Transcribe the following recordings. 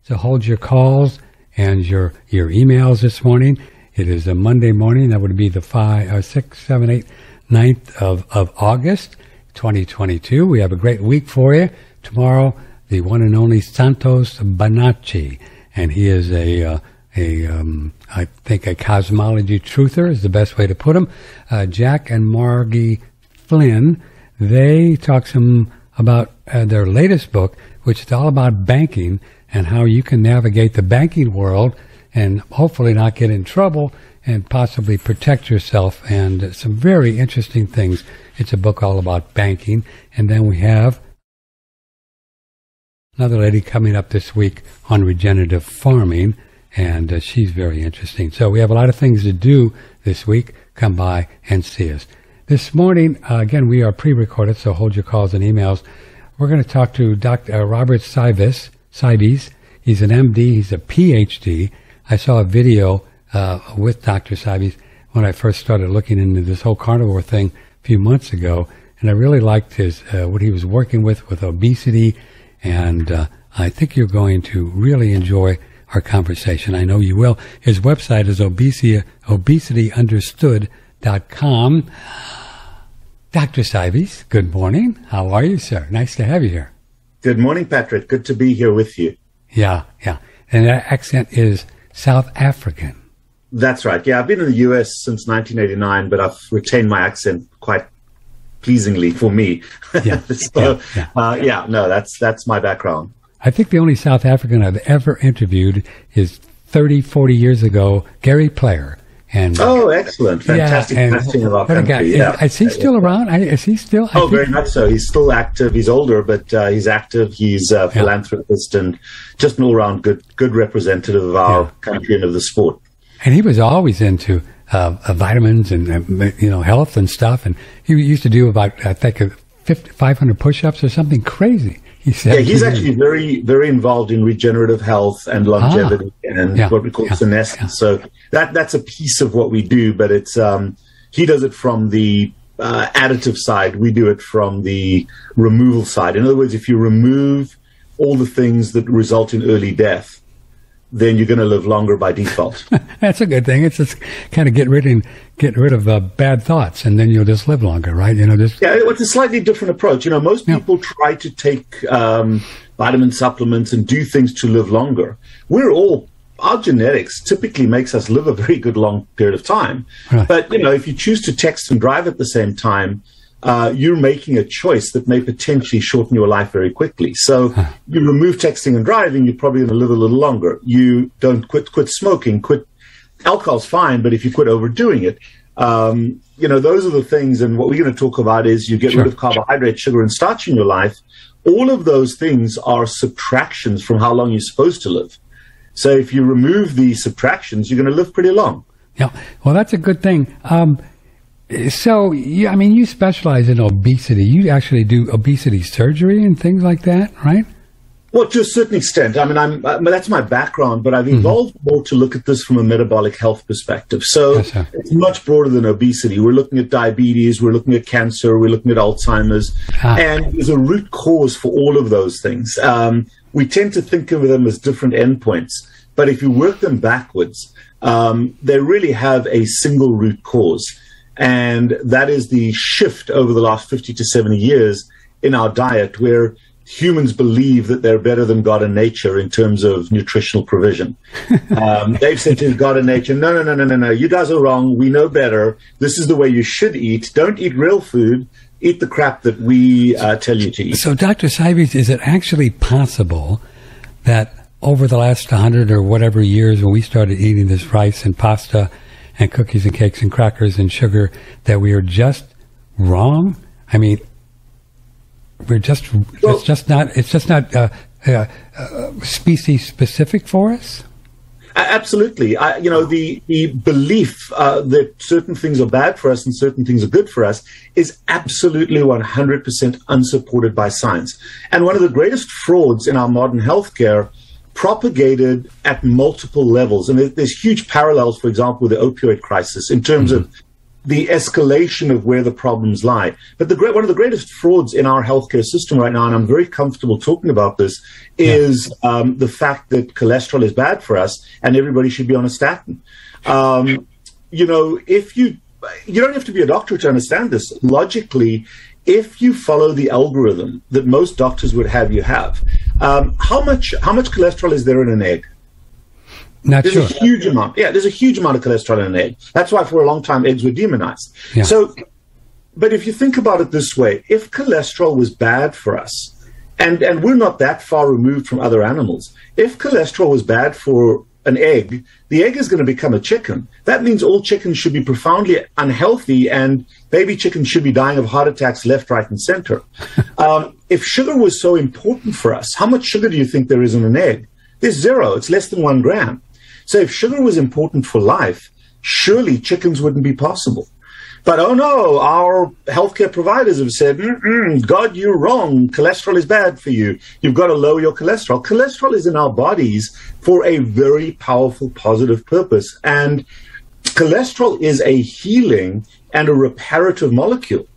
So hold your calls and your emails this morning. It is a Monday morning. That would be the 5, 6, 7, 8, 9th of August, 2022. We have a great week for you. Tomorrow, the one and only Santos Bonacci, and he is I think a cosmology truther is the best way to put him. Jack and Margie Flynn, they talk some about their latest book, which is all about banking and how you can navigate the banking world and hopefully not get in trouble and possibly protect yourself, and some very interesting things. It's a book all about banking. And then we have another lady coming up this week on regenerative farming, and she's very interesting. So we have a lot of things to do this week. Come by and see us. This morning, again, we are pre-recorded, so hold your calls and emails. We're going to talk to Dr. Robert Cybes. He's an MD. He's a PhD. I saw a video with Dr. Cybes when I first started looking into this whole carnivore thing a few months ago, and I really liked his what he was working with obesity, and I think you're going to really enjoy our conversation. I know you will. His website is obesityunderstood.com. Dr. Cybes, good morning. How are you, sir? Nice to have you here. Good morning, Patrick. Good to be here with you. Yeah. And that accent is South African. That's right. Yeah, I've been in the U.S. since 1989, but I've retained my accent quite pleasingly for me. Yeah. That's my background. I think the only South African I've ever interviewed is 30, 40 years ago, Gary Player. And excellent. Fantastic casting of our country. Is he still around? Is he still? Very much so. He's still active. He's older, but he's active. He's a philanthropist and just an all-around good representative of our country and of the sport. And he was always into vitamins and health and stuff. And he used to do about, I think, 500 push-ups or something crazy. He said, he's actually very, very involved in regenerative health and longevity and what we call senescence. So that's a piece of what we do, but it's he does it from the additive side. We do it from the removal side. In other words, if you remove all the things that result in early death, then you're going to live longer by default. That's a good thing. It's just kind of get rid of bad thoughts, and then you'll just live longer, right? It's a slightly different approach. Most people try to take vitamin supplements and do things to live longer. Our genetics typically makes us live a very good long period of time. Right. But if you choose to text and drive at the same time, you're making a choice that may potentially shorten your life very quickly. So you remove texting and driving, you're probably going to live a little longer. You don't quit smoking, alcohol's fine, but if you quit overdoing it, those are the things. And what we're going to talk about is you get rid of carbohydrate, sugar, and starch in your life. All of those things are subtractions from how long you're supposed to live. So if you remove the subtractions, you're going to live pretty long. Yeah, well, that's a good thing. So, you specialize in obesity. You actually do obesity surgery and things like that, right? Well, to a certain extent. That's my background, but I've evolved more to look at this from a metabolic health perspective. So it's much broader than obesity. We're looking at diabetes, we're looking at cancer, we're looking at Alzheimer's, and there's a root cause for all of those things. We tend to think of them as different endpoints, but if you work them backwards, they really have a single root cause. And that is the shift over the last 50 to 70 years in our diet, where humans believe that they're better than God and nature in terms of nutritional provision. They've said to God and nature, no, you guys are wrong. We know better. This is the way you should eat. Don't eat real food. Eat the crap that we tell you to eat. So, Dr. Cybes, is it actually possible that over the last 100 or whatever years when we started eating this rice and pasta and cookies and cakes and crackers and sugar, that we are just wrong? It's just not species specific for us? Absolutely. The belief that certain things are bad for us and certain things are good for us is absolutely 100% unsupported by science. And one of the greatest frauds in our modern healthcare propagated at multiple levels. And there's huge parallels, for example, with the opioid crisis in terms of the escalation of where the problems lie. But one of the greatest frauds in our healthcare system right now, and I'm very comfortable talking about this, is the fact that cholesterol is bad for us and everybody should be on a statin. If you don't have to be a doctor to understand this. Logically, if you follow the algorithm that most doctors would have you have, how much cholesterol is there in an egg? There's a huge amount. Yeah, there's a huge amount of cholesterol in an egg. That's why for a long time eggs were demonized. Yeah. So, but if you think about it this way, if cholesterol was bad for us, and we're not that far removed from other animals, if cholesterol was bad for an egg, the egg is going to become a chicken. That means all chickens should be profoundly unhealthy, and baby chickens should be dying of heart attacks left, right, and center. If sugar was so important for us, how much sugar do you think there is in an egg? There's zero. It's less than 1 gram. So if sugar was important for life, surely chickens wouldn't be possible. But oh no, our healthcare providers have said, God, you're wrong. Cholesterol is bad for you. You've got to lower your cholesterol. Cholesterol is in our bodies for a very powerful, positive purpose. And cholesterol is a healing and a reparative molecule.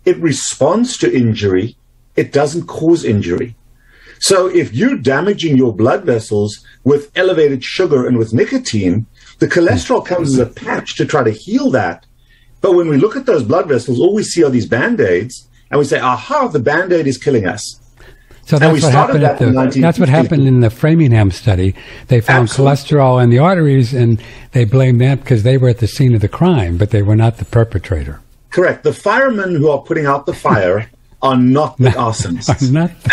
It responds to injury. It doesn't cause injury. So if you're damaging your blood vessels with elevated sugar and with nicotine, the cholesterol comes as a patch to try to heal that. But when we look at those blood vessels, all we see are these Band-Aids, and we say, aha, the Band-Aid is killing us. So that's what happened that's what happened in the Framingham study. They found cholesterol in the arteries, and they blamed that because they were at the scene of the crime, but they were not the perpetrator. Correct. The firemen who are putting out the fire are not the arsonists.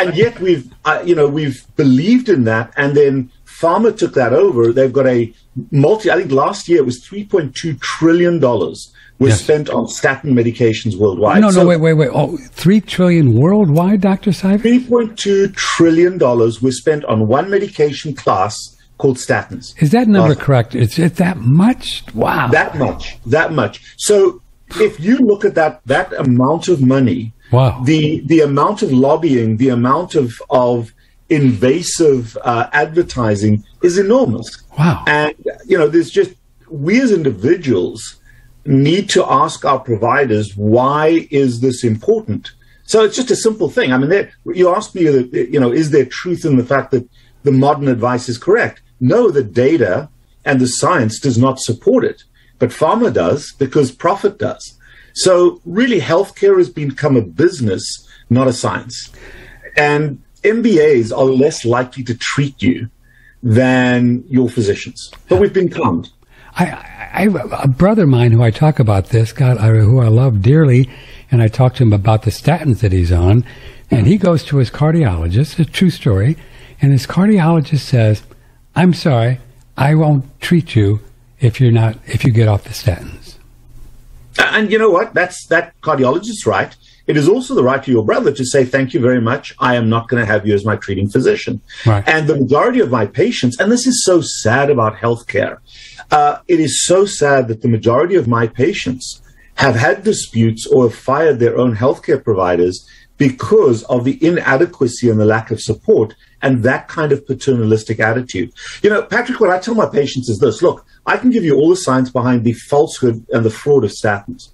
And yet we've believed in that, and then pharma took that over. They've got I think last year it was $3.2 trillion was spent on statin medications worldwide. No, wait. Oh, $3 trillion worldwide, Dr. Seifert? $3.2 trillion was spent on one medication class called statins. Is that number correct? Is it that much? Wow. That much. So if you look at that amount of money, wow, the amount of lobbying, the amount of invasive advertising is enormous. Wow. And, there's just, we as individuals need to ask our providers, why is this important? So it's just a simple thing. I mean, you asked me, is there truth in the fact that the modern advice is correct? No, the data and the science does not support it. But pharma does, because profit does. So really, healthcare has become a business, not a science. And MBAs are less likely to treat you than your physicians. But we've been conned. A brother of mine who I talk about this, who I love dearly, and I talk to him about the statins that he's on, and he goes to his cardiologist, a true story, and his cardiologist says, I'm sorry, I won't treat you if you get off the statins. And you know what? That cardiologist's right. It is also the right to your brother to say, thank you very much, I am not going to have you as my treating physician. Right. And the majority of my patients, and this is so sad about healthcare, it is so sad that the majority of my patients have had disputes or have fired their own healthcare providers because of the inadequacy and the lack of support and that kind of paternalistic attitude. Patrick, what I tell my patients is this: look, I can give you all the science behind the falsehood and the fraud of statins.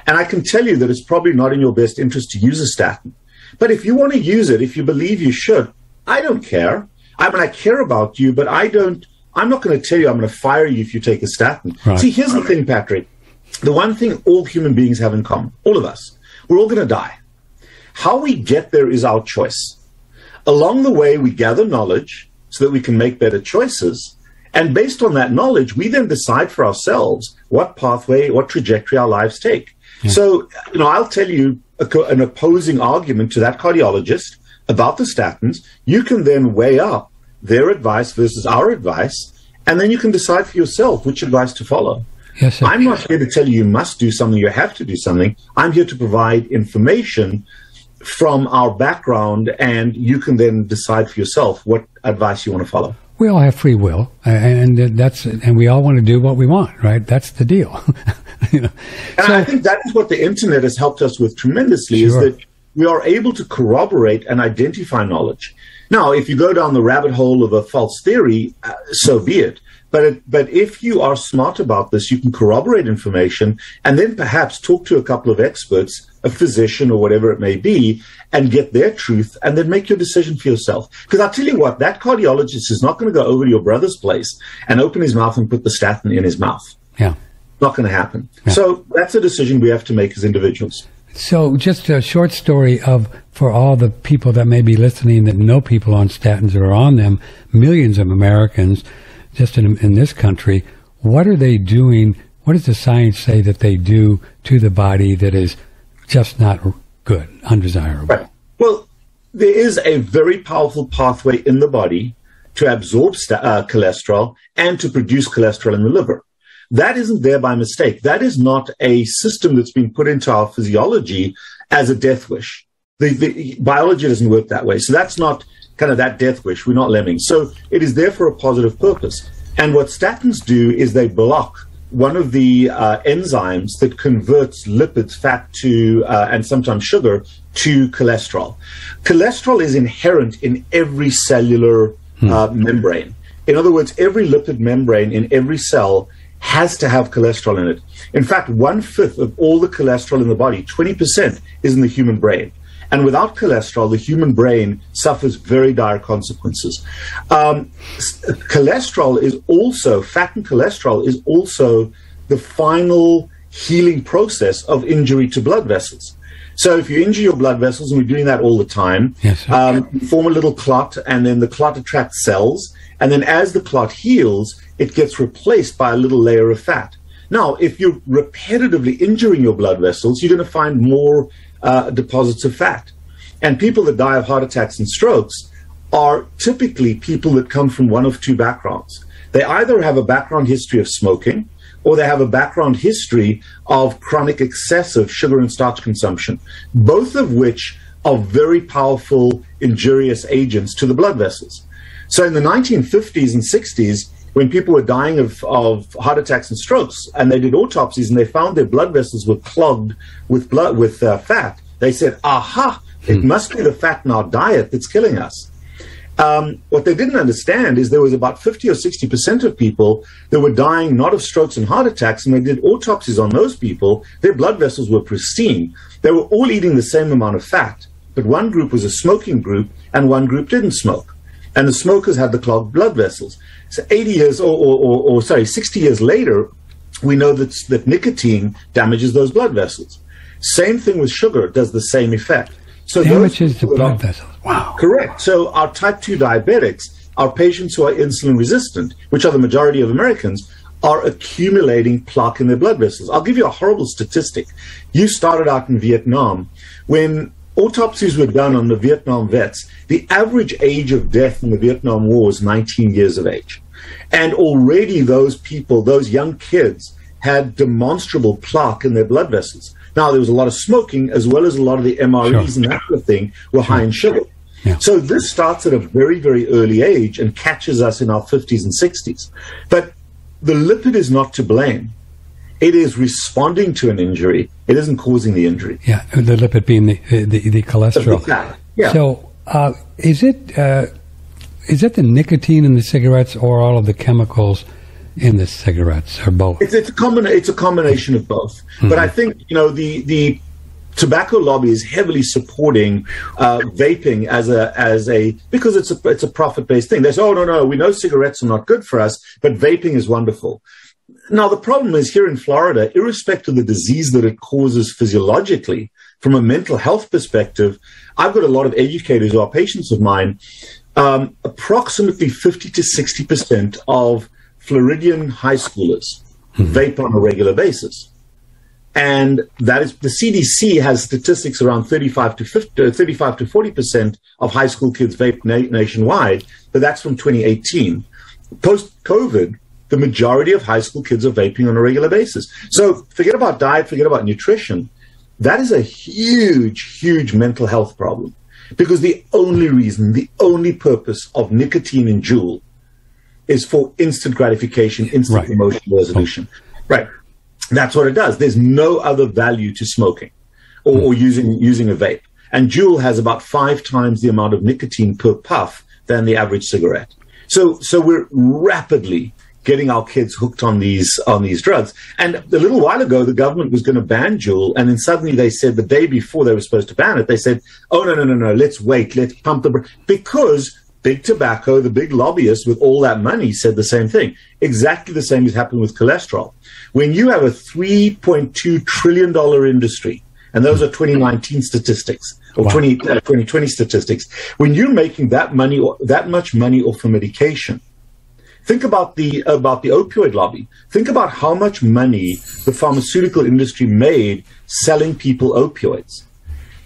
And I can tell you that it's probably not in your best interest to use a statin. But if you want to use it, if you believe you should, I don't care. I mean, I care about you, but I'm not going to tell you I'm going to fire you if you take a statin. Right. See, here's the thing, Patrick. The one thing all human beings have in common, all of us, we're all going to die. How we get there is our choice. Along the way, we gather knowledge so that we can make better choices. And based on that knowledge, we then decide for ourselves what pathway, what trajectory our lives take. Yeah. So, I'll tell you an opposing argument to that cardiologist about the statins. You can then weigh up their advice versus our advice, and then you can decide for yourself which advice to follow. Yes, sir. I'm not here to tell you must do something, you have to do something. I'm here to provide information from our background, and you can then decide for yourself what advice you want to follow. We all have free will, and we all want to do what we want, right? That's the deal. And I think that is what the internet has helped us with tremendously, sure, is that we are able to corroborate and identify knowledge. Now, if you go down the rabbit hole of a false theory, so be it. But if you are smart about this, you can corroborate information and then perhaps talk to a couple of experts, a physician or whatever it may be, and get their truth and then make your decision for yourself. Because I'll tell you what, that cardiologist is not going to go over to your brother's place and open his mouth and put the statin in his mouth. Yeah. Not going to happen. Yeah. So that's a decision we have to make as individuals. So just a short story for all the people that may be listening that know people on statins or are on them, millions of Americans just in this country, what are they doing? What does the science say that they do to the body that is just not good, undesirable? Right. Well, there is a very powerful pathway in the body to absorb cholesterol and to produce cholesterol in the liver. That isn't there by mistake. That is not a system that's been put into our physiology as a death wish. The biology doesn't work that way. So that's not kind of that death wish. We're not lemmings. So it is there for a positive purpose. And what statins do is they block one of the enzymes that converts lipids, fat to, and sometimes sugar, to cholesterol. Cholesterol is inherent in every cellular membrane. In other words, every lipid membrane in every cell has to have cholesterol in it. In fact, 1/5 of all the cholesterol in the body, 20%, is in the human brain. And without cholesterol, the human brain suffers very dire consequences. Cholesterol is also, fat and cholesterol is also the final healing process of injury to blood vessels. So if you injure your blood vessels, and we're doing that all the time, yes, you form a little clot, and then the clot attracts cells. And then as the clot heals, it gets replaced by a little layer of fat. Now, if you're repetitively injuring your blood vessels, you're going to find more deposits of fat. And people that die of heart attacks and strokes are typically people that come from one of two backgrounds. They either have a background history of smoking, or they have a background history of chronic excessive sugar and starch consumption, both of which are very powerful injurious agents to the blood vessels. So in the 1950s and 60s, when people were dying of heart attacks and strokes, and they did autopsies and they found their blood vessels were clogged with fat, they said, aha, it must be the fat in our diet that's killing us. What they didn't understand is there was about 50 or 60% of people that were dying not of strokes and heart attacks, and they did autopsies on those people. Their blood vessels were pristine. They were all eating the same amount of fat, but one group was a smoking group and one group didn't smoke. And the smokers had the clogged blood vessels. So 60 years later, we know that nicotine damages those blood vessels. Same thing with sugar, it does the same effect. So damages the blood vessels. Wow. Correct. So our type 2 diabetics, our patients who are insulin resistant, which are the majority of Americans, are accumulating plaque in their blood vessels. I'll give you a horrible statistic. You started out in Vietnam. When autopsies were done on the Vietnam vets, the average age of death in the Vietnam War was 19 years of age. And already those people, those young kids, had demonstrable plaque in their blood vessels. Now, there was a lot of smoking, as well as a lot of the MREs and that sort of thing were high in sugar. Yeah. So this starts at a very, very early age and catches us in our 50s and 60s. But the lipid is not to blame. It is responding to an injury. It isn't causing the injury. Yeah, the lipid being the cholesterol. Yeah. So is it the nicotine in the cigarettes or all of the chemicals in the cigarettes, or both? It's a combination of both. Mm-hmm. But I think, the tobacco lobby is heavily supporting vaping because it's a profit-based thing. They say, oh, no, we know cigarettes are not good for us, but vaping is wonderful. Now, the problem is here in Florida, irrespective of the disease that it causes physiologically, from a mental health perspective, I've got a lot of educators who are patients of mine. Approximately 50 to 60% of Floridian high schoolers vape on a regular basis. And that is, the CDC has statistics around 35 to 40% of high school kids vape nationwide, but that's from 2018. Post-COVID, the majority of high school kids are vaping on a regular basis. So forget about diet, forget about nutrition. That is a huge, huge mental health problem, because the only purpose of nicotine and Juul is for instant gratification, instant emotional resolution. Right. That's what it does. There's no other value to smoking or using a vape. And Juul has about 5 times the amount of nicotine per puff than the average cigarette. So we're rapidly getting our kids hooked on these drugs. And a little while ago, the government was going to ban Juul, and then suddenly they said the day before they were supposed to ban it, they said, "Oh no, let's wait, let's pump because big tobacco, the big lobbyists with all that money, said the same thing. Exactly the same is happening with cholesterol. When you have a $3.2 trillion industry, and those are 2019 statistics, or 2020 statistics, when you're making that much money off a medication, think about the opioid lobby. Think about how much money the pharmaceutical industry made selling people opioids,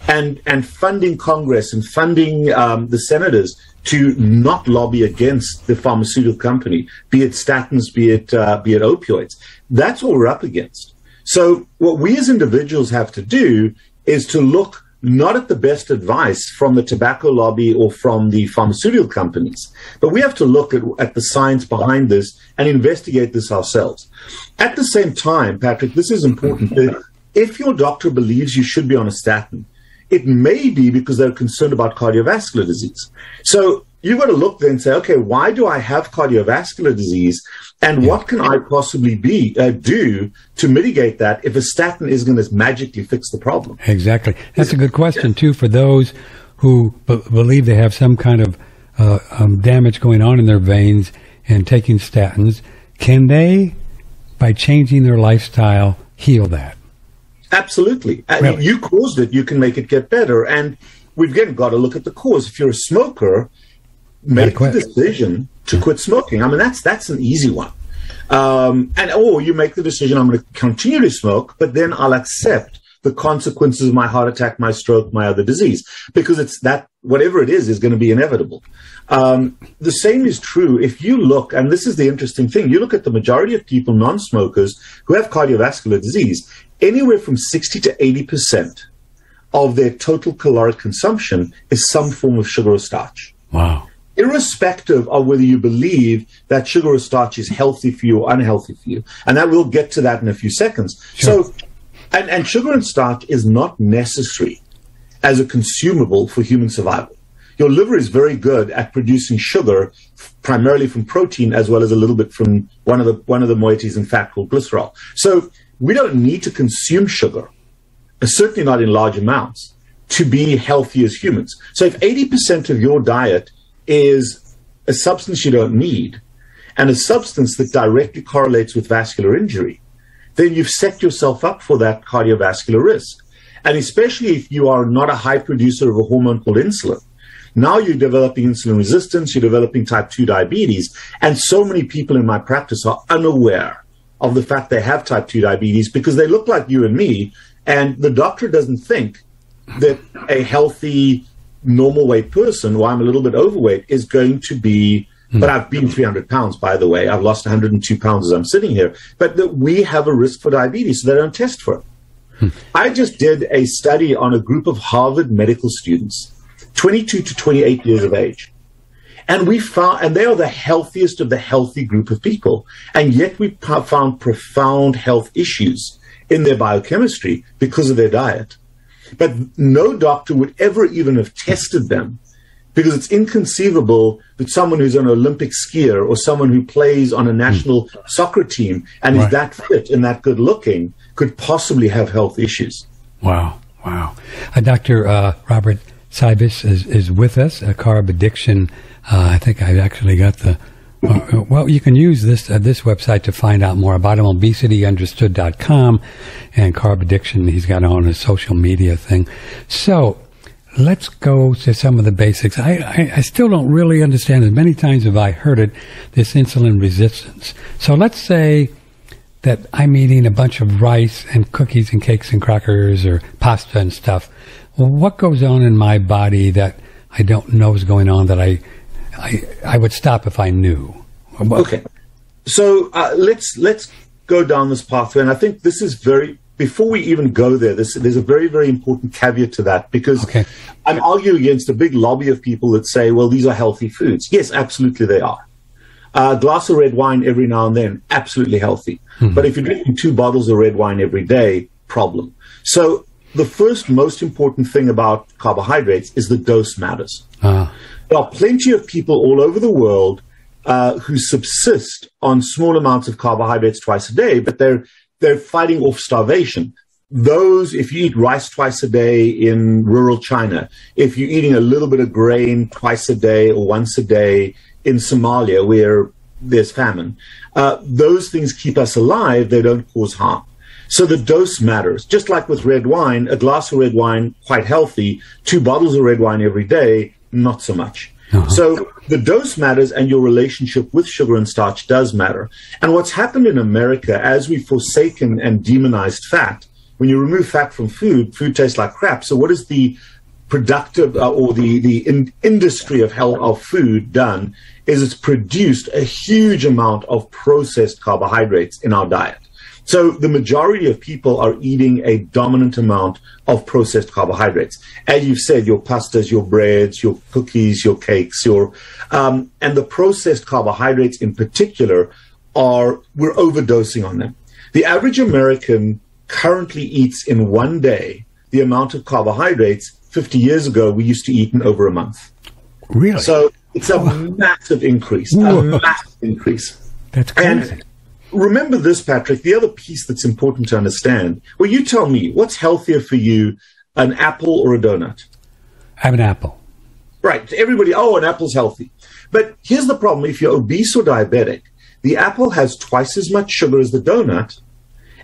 and funding Congress and funding the senators to not lobby against the pharmaceutical company, be it statins, be it opioids. That's what we're up against. So what we as individuals have to do is to look not at the best advice from the tobacco lobby or from the pharmaceutical companies, but we have to look at the science behind this and investigate this ourselves. At the same time, Patrick, this is important. If your doctor believes you should be on a statin, it may be because they're concerned about cardiovascular disease. So you've got to look then and say, okay, why do I have cardiovascular disease? And what can I possibly do to mitigate that if a statin is going to magically fix the problem? Exactly. That's a good question, too, for those who believe they have some kind of damage going on in their veins and taking statins. Can they, by changing their lifestyle, heal that? Absolutely. Really? You caused it, you can make it get better. And we've again got to look at the cause. If you're a smoker, make the decision to quit smoking. I mean, that's an easy one. Or you make the decision, I'm going to continue to smoke, but then I'll accept the consequences of my heart attack, my stroke, my other disease, because it's that whatever it is going to be inevitable. The same is true if you look, and this is the interesting thing, you look at the majority of people, non-smokers, who have cardiovascular disease, anywhere from 60 to 80% of their total caloric consumption is some form of sugar or starch. Wow. Irrespective of whether you believe that sugar or starch is healthy for you or unhealthy for you. And we'll get to that in a few seconds. Sure. So, and sugar and starch is not necessary as a consumable for human survival. Your liver is very good at producing sugar, primarily from protein, as well as a little bit from one of the moieties in fat called glycerol. So we don't need to consume sugar, certainly not in large amounts, to be healthy as humans. So if 80% of your diet is a substance you don't need, and a substance that directly correlates with vascular injury, then you've set yourself up for that cardiovascular risk. And especially if you are not a high producer of a hormone called insulin, now you're developing insulin resistance, you're developing type 2 diabetes, and so many people in my practice are unaware of the fact they have type 2 diabetes because they look like you and me, and the doctor doesn't think that a healthy, normal weight person, or I'm a little bit overweight, is going to be, but I've been 300 pounds, by the way. I've lost 102 pounds as I'm sitting here, but that we have a risk for diabetes, so they don't test for it. I just did a study on a group of Harvard medical students, 22 to 28 years of age. And we found, and they are the healthiest of the healthy group of people. And yet we found profound health issues in their biochemistry because of their diet. But no doctor would ever even have tested them, because it's inconceivable that someone who's an Olympic skier or someone who plays on a national soccer team and is that fit and that good looking could possibly have health issues. Wow. Wow. Dr. Robert Cybus is with us, Carb Addiction. I think I've actually got the, well, you can use this website to find out more about him, obesityunderstood.com, and Carb Addiction he's got on his social media thing. So let's go to some of the basics. I still don't really understand, as many times have I heard it, this insulin resistance. So let's say that I'm eating a bunch of rice and cookies and cakes and crackers or pasta and stuff. Well, what goes on in my body that I don't know is going on that I would stop if I knew? Okay. So let's go down this pathway. And I think this is before we even go there, there's a very, very important caveat to that, because I'm arguing against a big lobby of people that say, well, these are healthy foods. Yes, absolutely they are. A glass of red wine every now and then, absolutely healthy. But if you're drinking 2 bottles of red wine every day, problem. So the first most important thing about carbohydrates is the dose matters. There are plenty of people all over the world who subsist on small amounts of carbohydrates twice a day, but they're fighting off starvation. Those, if you eat rice twice a day in rural China, if you're eating a little bit of grain twice a day or once a day in Somalia where there's famine, those things keep us alive. They don't cause harm. So the dose matters. Just like with red wine, a glass of red wine, quite healthy. 2 bottles of red wine every day, not so much. So the dose matters, and your relationship with sugar and starch does matter. And what's happened in America, as we've forsaken and demonized fat, when you remove fat from food, food tastes like crap. So what is the productive or the industry of health of food done is it's produced a huge amount of processed carbohydrates in our diet. So the majority of people are eating a dominant amount of processed carbohydrates. As you've said, your pastas, your breads, your cookies, your cakes, and the processed carbohydrates in particular we're overdosing on them. The average American currently eats in one day the amount of carbohydrates 50 years ago we used to eat in over a month. Really? So it's a massive increase, a massive increase. That's crazy. And remember this, Patrick, the other piece that's important to understand. Well, you tell me, what's healthier for you, an apple or a donut? Have an apple. Right. Everybody, an apple's healthy. But here's the problem. If you're obese or diabetic, the apple has twice as much sugar as the donut,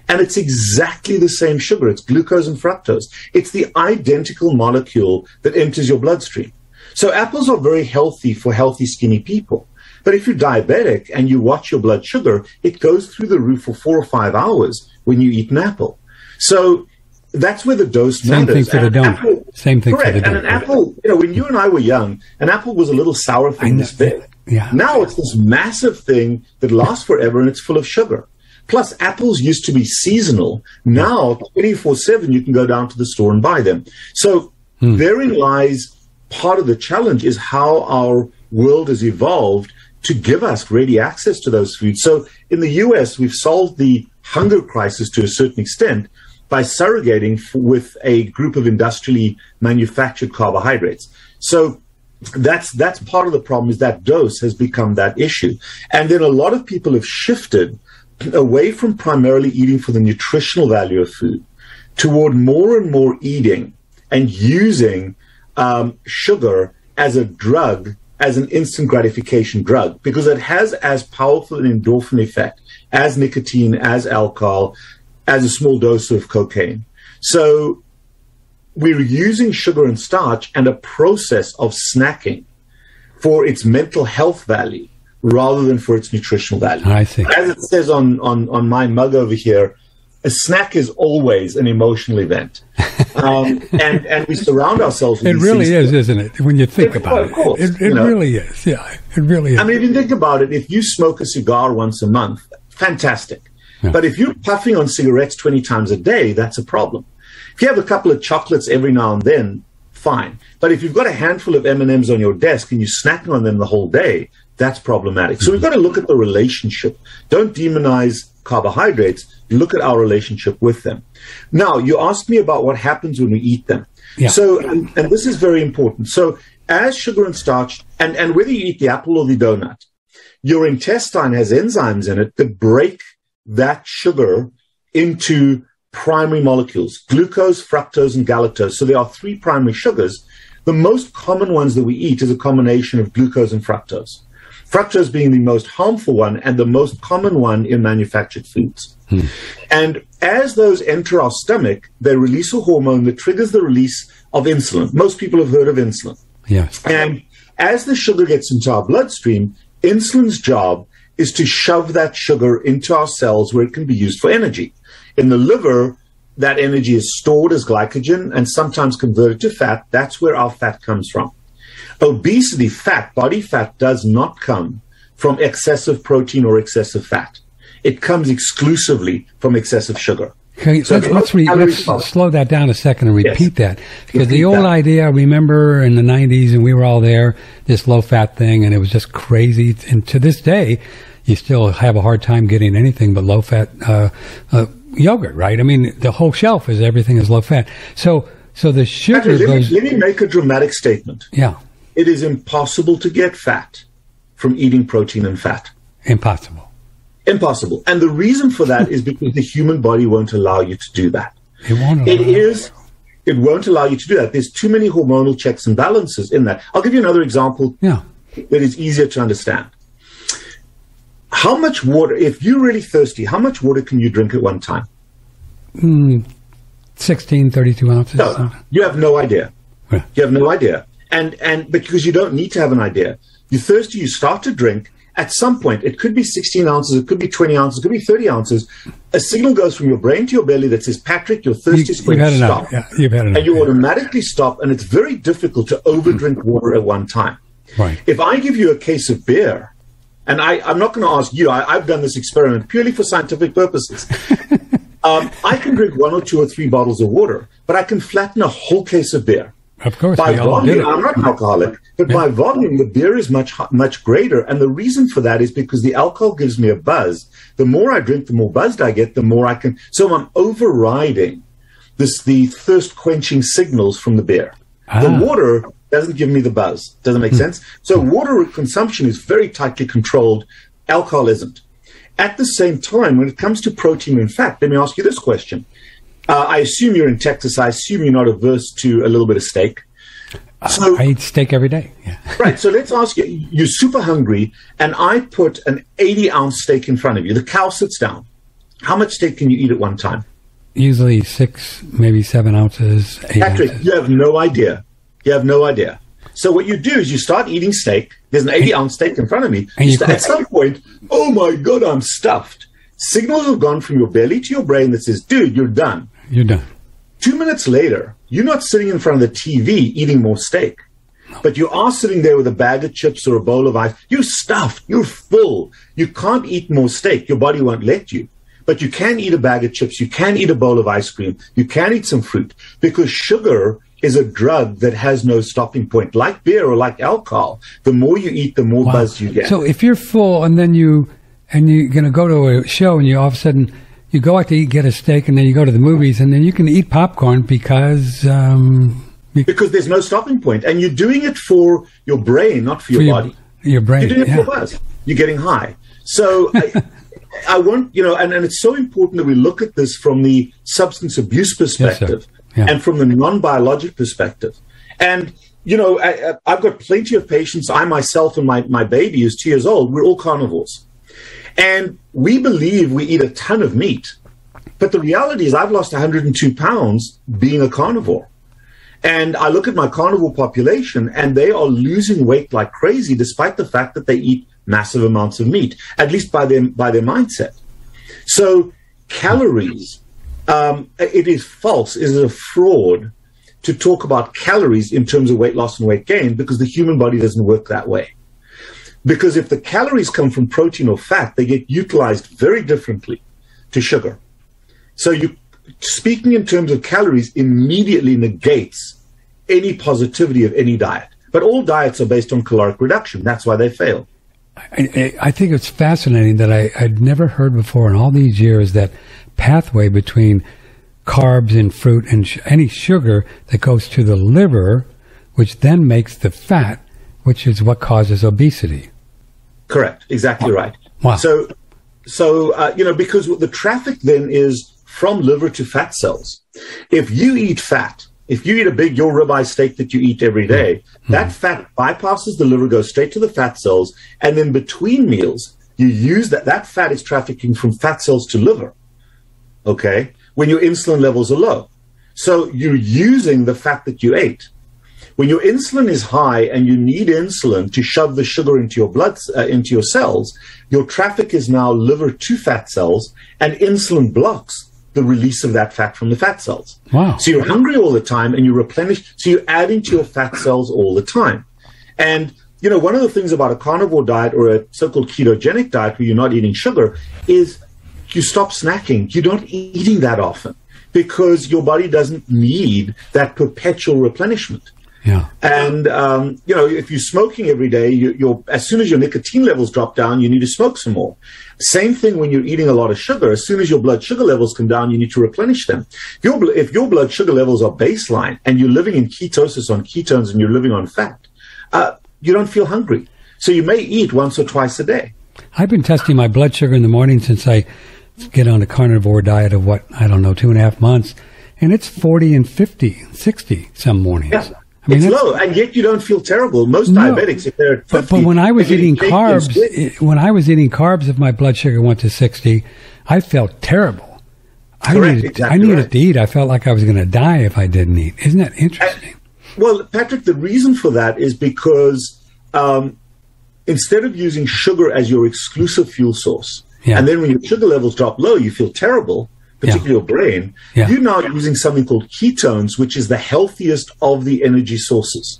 and it's exactly the same sugar. It's glucose and fructose. It's the identical molecule that enters your bloodstream. So apples are very healthy for healthy, skinny people. But if you're diabetic and you watch your blood sugar, it goes through the roof for 4 or 5 hours when you eat an apple. So that's where the dose matters. Same thing for the donut. Same thing for the donut. And an apple, when you and I were young, an apple was a little sour thing this big. Yeah. Now it's this massive thing that lasts forever, and it's full of sugar. Plus, apples used to be seasonal. Now, 24/7, you can go down to the store and buy them. So therein lies part of the challenge, is how our world has evolved to give us ready access to those foods. So in the US, we've solved the hunger crisis to a certain extent by surrogating with a group of industrially manufactured carbohydrates. So that's part of the problem, is that dose has become that issue. And then a lot of people have shifted away from primarily eating for the nutritional value of food toward more and more eating and using sugar as a drug, as an instant gratification drug, because it has as powerful an endorphin effect as nicotine, as alcohol, as a small dose of cocaine. So we're using sugar and starch and a process of snacking for its mental health value rather than for its nutritional value. I see. As it says on my mug over here, a snack is always an emotional event. And we surround ourselves with it these really things. is, isn't it? When you think about it. It really is. Yeah, it really is. I mean, if you think about it, if you smoke a cigar once a month, fantastic. Yeah. But if you're puffing on cigarettes 20 times a day, that's a problem. If you have a couple of chocolates every now and then, fine. But if you've got a handful of M&Ms on your desk and you're snacking on them the whole day, that's problematic. So we've got to look at the relationship. Don't demonize carbohydrates. Look at our relationship with them. Now, you asked me about what happens when we eat them. Yeah. So, and this is very important. So as sugar and starch, and whether you eat the apple or the donut, your intestine has enzymes in it that break that sugar into primary molecules, glucose, fructose, and galactose. So there are 3 primary sugars. The most common ones that we eat is a combination of glucose and fructose. Fructose being the most harmful one and the most common one in manufactured foods. And as those enter our stomach, they release a hormone that triggers the release of insulin. Most people have heard of insulin. Yes. And as the sugar gets into our bloodstream, insulin's job is to shove that sugar into our cells where it can be used for energy. In the liver, that energy is stored as glycogen and sometimes converted to fat. That's where our fat comes from. Obesity, fat, body fat, does not come from excessive protein or excessive fat. It comes exclusively from excessive sugar. Okay, so let's slow that down a second and repeat that. Because the old idea, I remember in the 90s, and we were all there, this low-fat thing, and it was just crazy. And to this day, you still have a hard time getting anything but low-fat yogurt, right? I mean, the whole shelf is everything is low-fat. So the sugar goes... Let me make a dramatic statement. Yeah. It is impossible to get fat from eating protein and fat. Impossible. Impossible. And the reason for that is because the human body won't allow you to do that. It won't allow you to do that. There's too many hormonal checks and balances in that. I'll give you another example that is easier to understand. How much water, if you're really thirsty, how much water can you drink at one time? 16, 32 ounces. No, you have no idea. Yeah. You have no idea. And because you don't need to have an idea. You're thirsty, you start to drink. At some point, it could be 16 ounces, it could be 20 ounces, it could be 30 ounces. A signal goes from your brain to your belly that says, Patrick, your thirst is going to stop. Yeah, you've had enough. And you automatically stop, and it's very difficult to overdrink water at one time. Right. If I give you a case of beer, and I'm not going to ask you, I've done this experiment purely for scientific purposes. I can drink 1 or 2 or 3 bottles of water, but I can flatten a whole case of beer. Of course, by volume, I'm not an Yeah. alcoholic, but by volume, the beer is much greater. And the reason for that is because the alcohol gives me a buzz. The more I drink, the more buzzed I get, the more I can. So I'm overriding the thirst quenching signals from the beer. The water doesn't give me the buzz. Doesn't make sense? So water consumption is very tightly controlled. Alcohol isn't. At the same time, when it comes to protein and fat, let me ask you this question. I assume you're in Texas. I assume you're not averse to a little bit of steak. So, I eat steak every day. Yeah. Right. So let's ask you, you're super hungry, and I put an 80-ounce steak in front of you. The cow sits down. How much steak can you eat at one time? Usually 6, maybe 7 ounces, 8 Patrick, ounces. you have no idea. You have no idea. So what you do is you start eating steak. There's an 80-ounce steak in front of me. And At some point, oh my God, I'm stuffed. Signals have gone from your belly to your brain that says, dude, you're done. You're done. 2 minutes later, you're not sitting in front of the TV eating more steak, but you are sitting there with a bag of chips or a bowl of ice. You're stuffed. You're full. You can't eat more steak. Your body won't let you. But you can eat a bag of chips. You can eat a bowl of ice cream. You can eat some fruit, because sugar is a drug that has no stopping point. Like beer or like alcohol, the more you eat, the more buzz you get. So if you're full and then you're going to go to a show and you all of a sudden you go out to eat, get a steak, and then you go to the movies, and then you can eat popcorn because there's no stopping point, and you're doing it for your brain, not for your body. Your brain. You're doing it for buzz. You're getting high. So I want, and it's so important that we look at this from the substance abuse perspective and from the non-biologic perspective. And, I've got plenty of patients. I myself and my baby who's 2 years old, we're all carnivores. And we believe we eat a ton of meat. But the reality is I've lost 102 pounds being a carnivore. And I look at my carnivore population, and they are losing weight like crazy, despite the fact that they eat massive amounts of meat, at least by their mindset. So calories, it is false, it is a fraud to talk about calories in terms of weight loss and weight gain, because the human body doesn't work that way. Because if the calories come from protein or fat, they get utilized very differently to sugar. So speaking in terms of calories immediately negates any positivity of any diet. But all diets are based on caloric reduction. That's why they fail. I think it's fascinating that I'd never heard before in all these years that pathway between carbs and fruit and any sugar that goes to the liver, which then makes the fat, which is what causes obesity. Correct. Exactly right. Wow. So because the traffic then is from liver to fat cells. If you eat fat, if you eat your ribeye steak that you eat every day, that fat bypasses the liver, goes straight to the fat cells, and then between meals, you use that fat is trafficking from fat cells to liver, okay, when your insulin levels are low. So you're using the fat that you ate. When your insulin is high and you need insulin to shove the sugar into your blood, into your cells, your traffic is now liver to fat cells, and insulin blocks the release of that fat from the fat cells. Wow. So you're hungry all the time and you replenish. So you're adding to your fat cells all the time. And, one of the things about a carnivore diet or a so-called ketogenic diet where you're not eating sugar is you stop snacking. You're not eating that often because your body doesn't need that perpetual replenishment. Yeah. And, if you're smoking every day, as soon as your nicotine levels drop down, you need to smoke some more. Same thing when you're eating a lot of sugar. As soon as your blood sugar levels come down, you need to replenish them. If your blood sugar levels are baseline and you're living in ketosis on ketones and you're living on fat, you don't feel hungry. So you may eat once or twice a day. I've been testing my blood sugar in the morning since I get on a carnivore diet of 2.5 months. And it's 40 and 50, 60 some mornings. Yeah. I mean, it's low, and yet you don't feel terrible. Most diabetics, if they're at 50, but when I was eating carbs, if my blood sugar went to 60, I felt terrible. I needed to eat. I felt like I was going to die if I didn't eat. Isn't that interesting? Well, Patrick, the reason for that is because instead of using sugar as your exclusive fuel source, and then when your sugar levels drop low, you feel terrible, particularly your brain, you're now using something called ketones, which is the healthiest of the energy sources.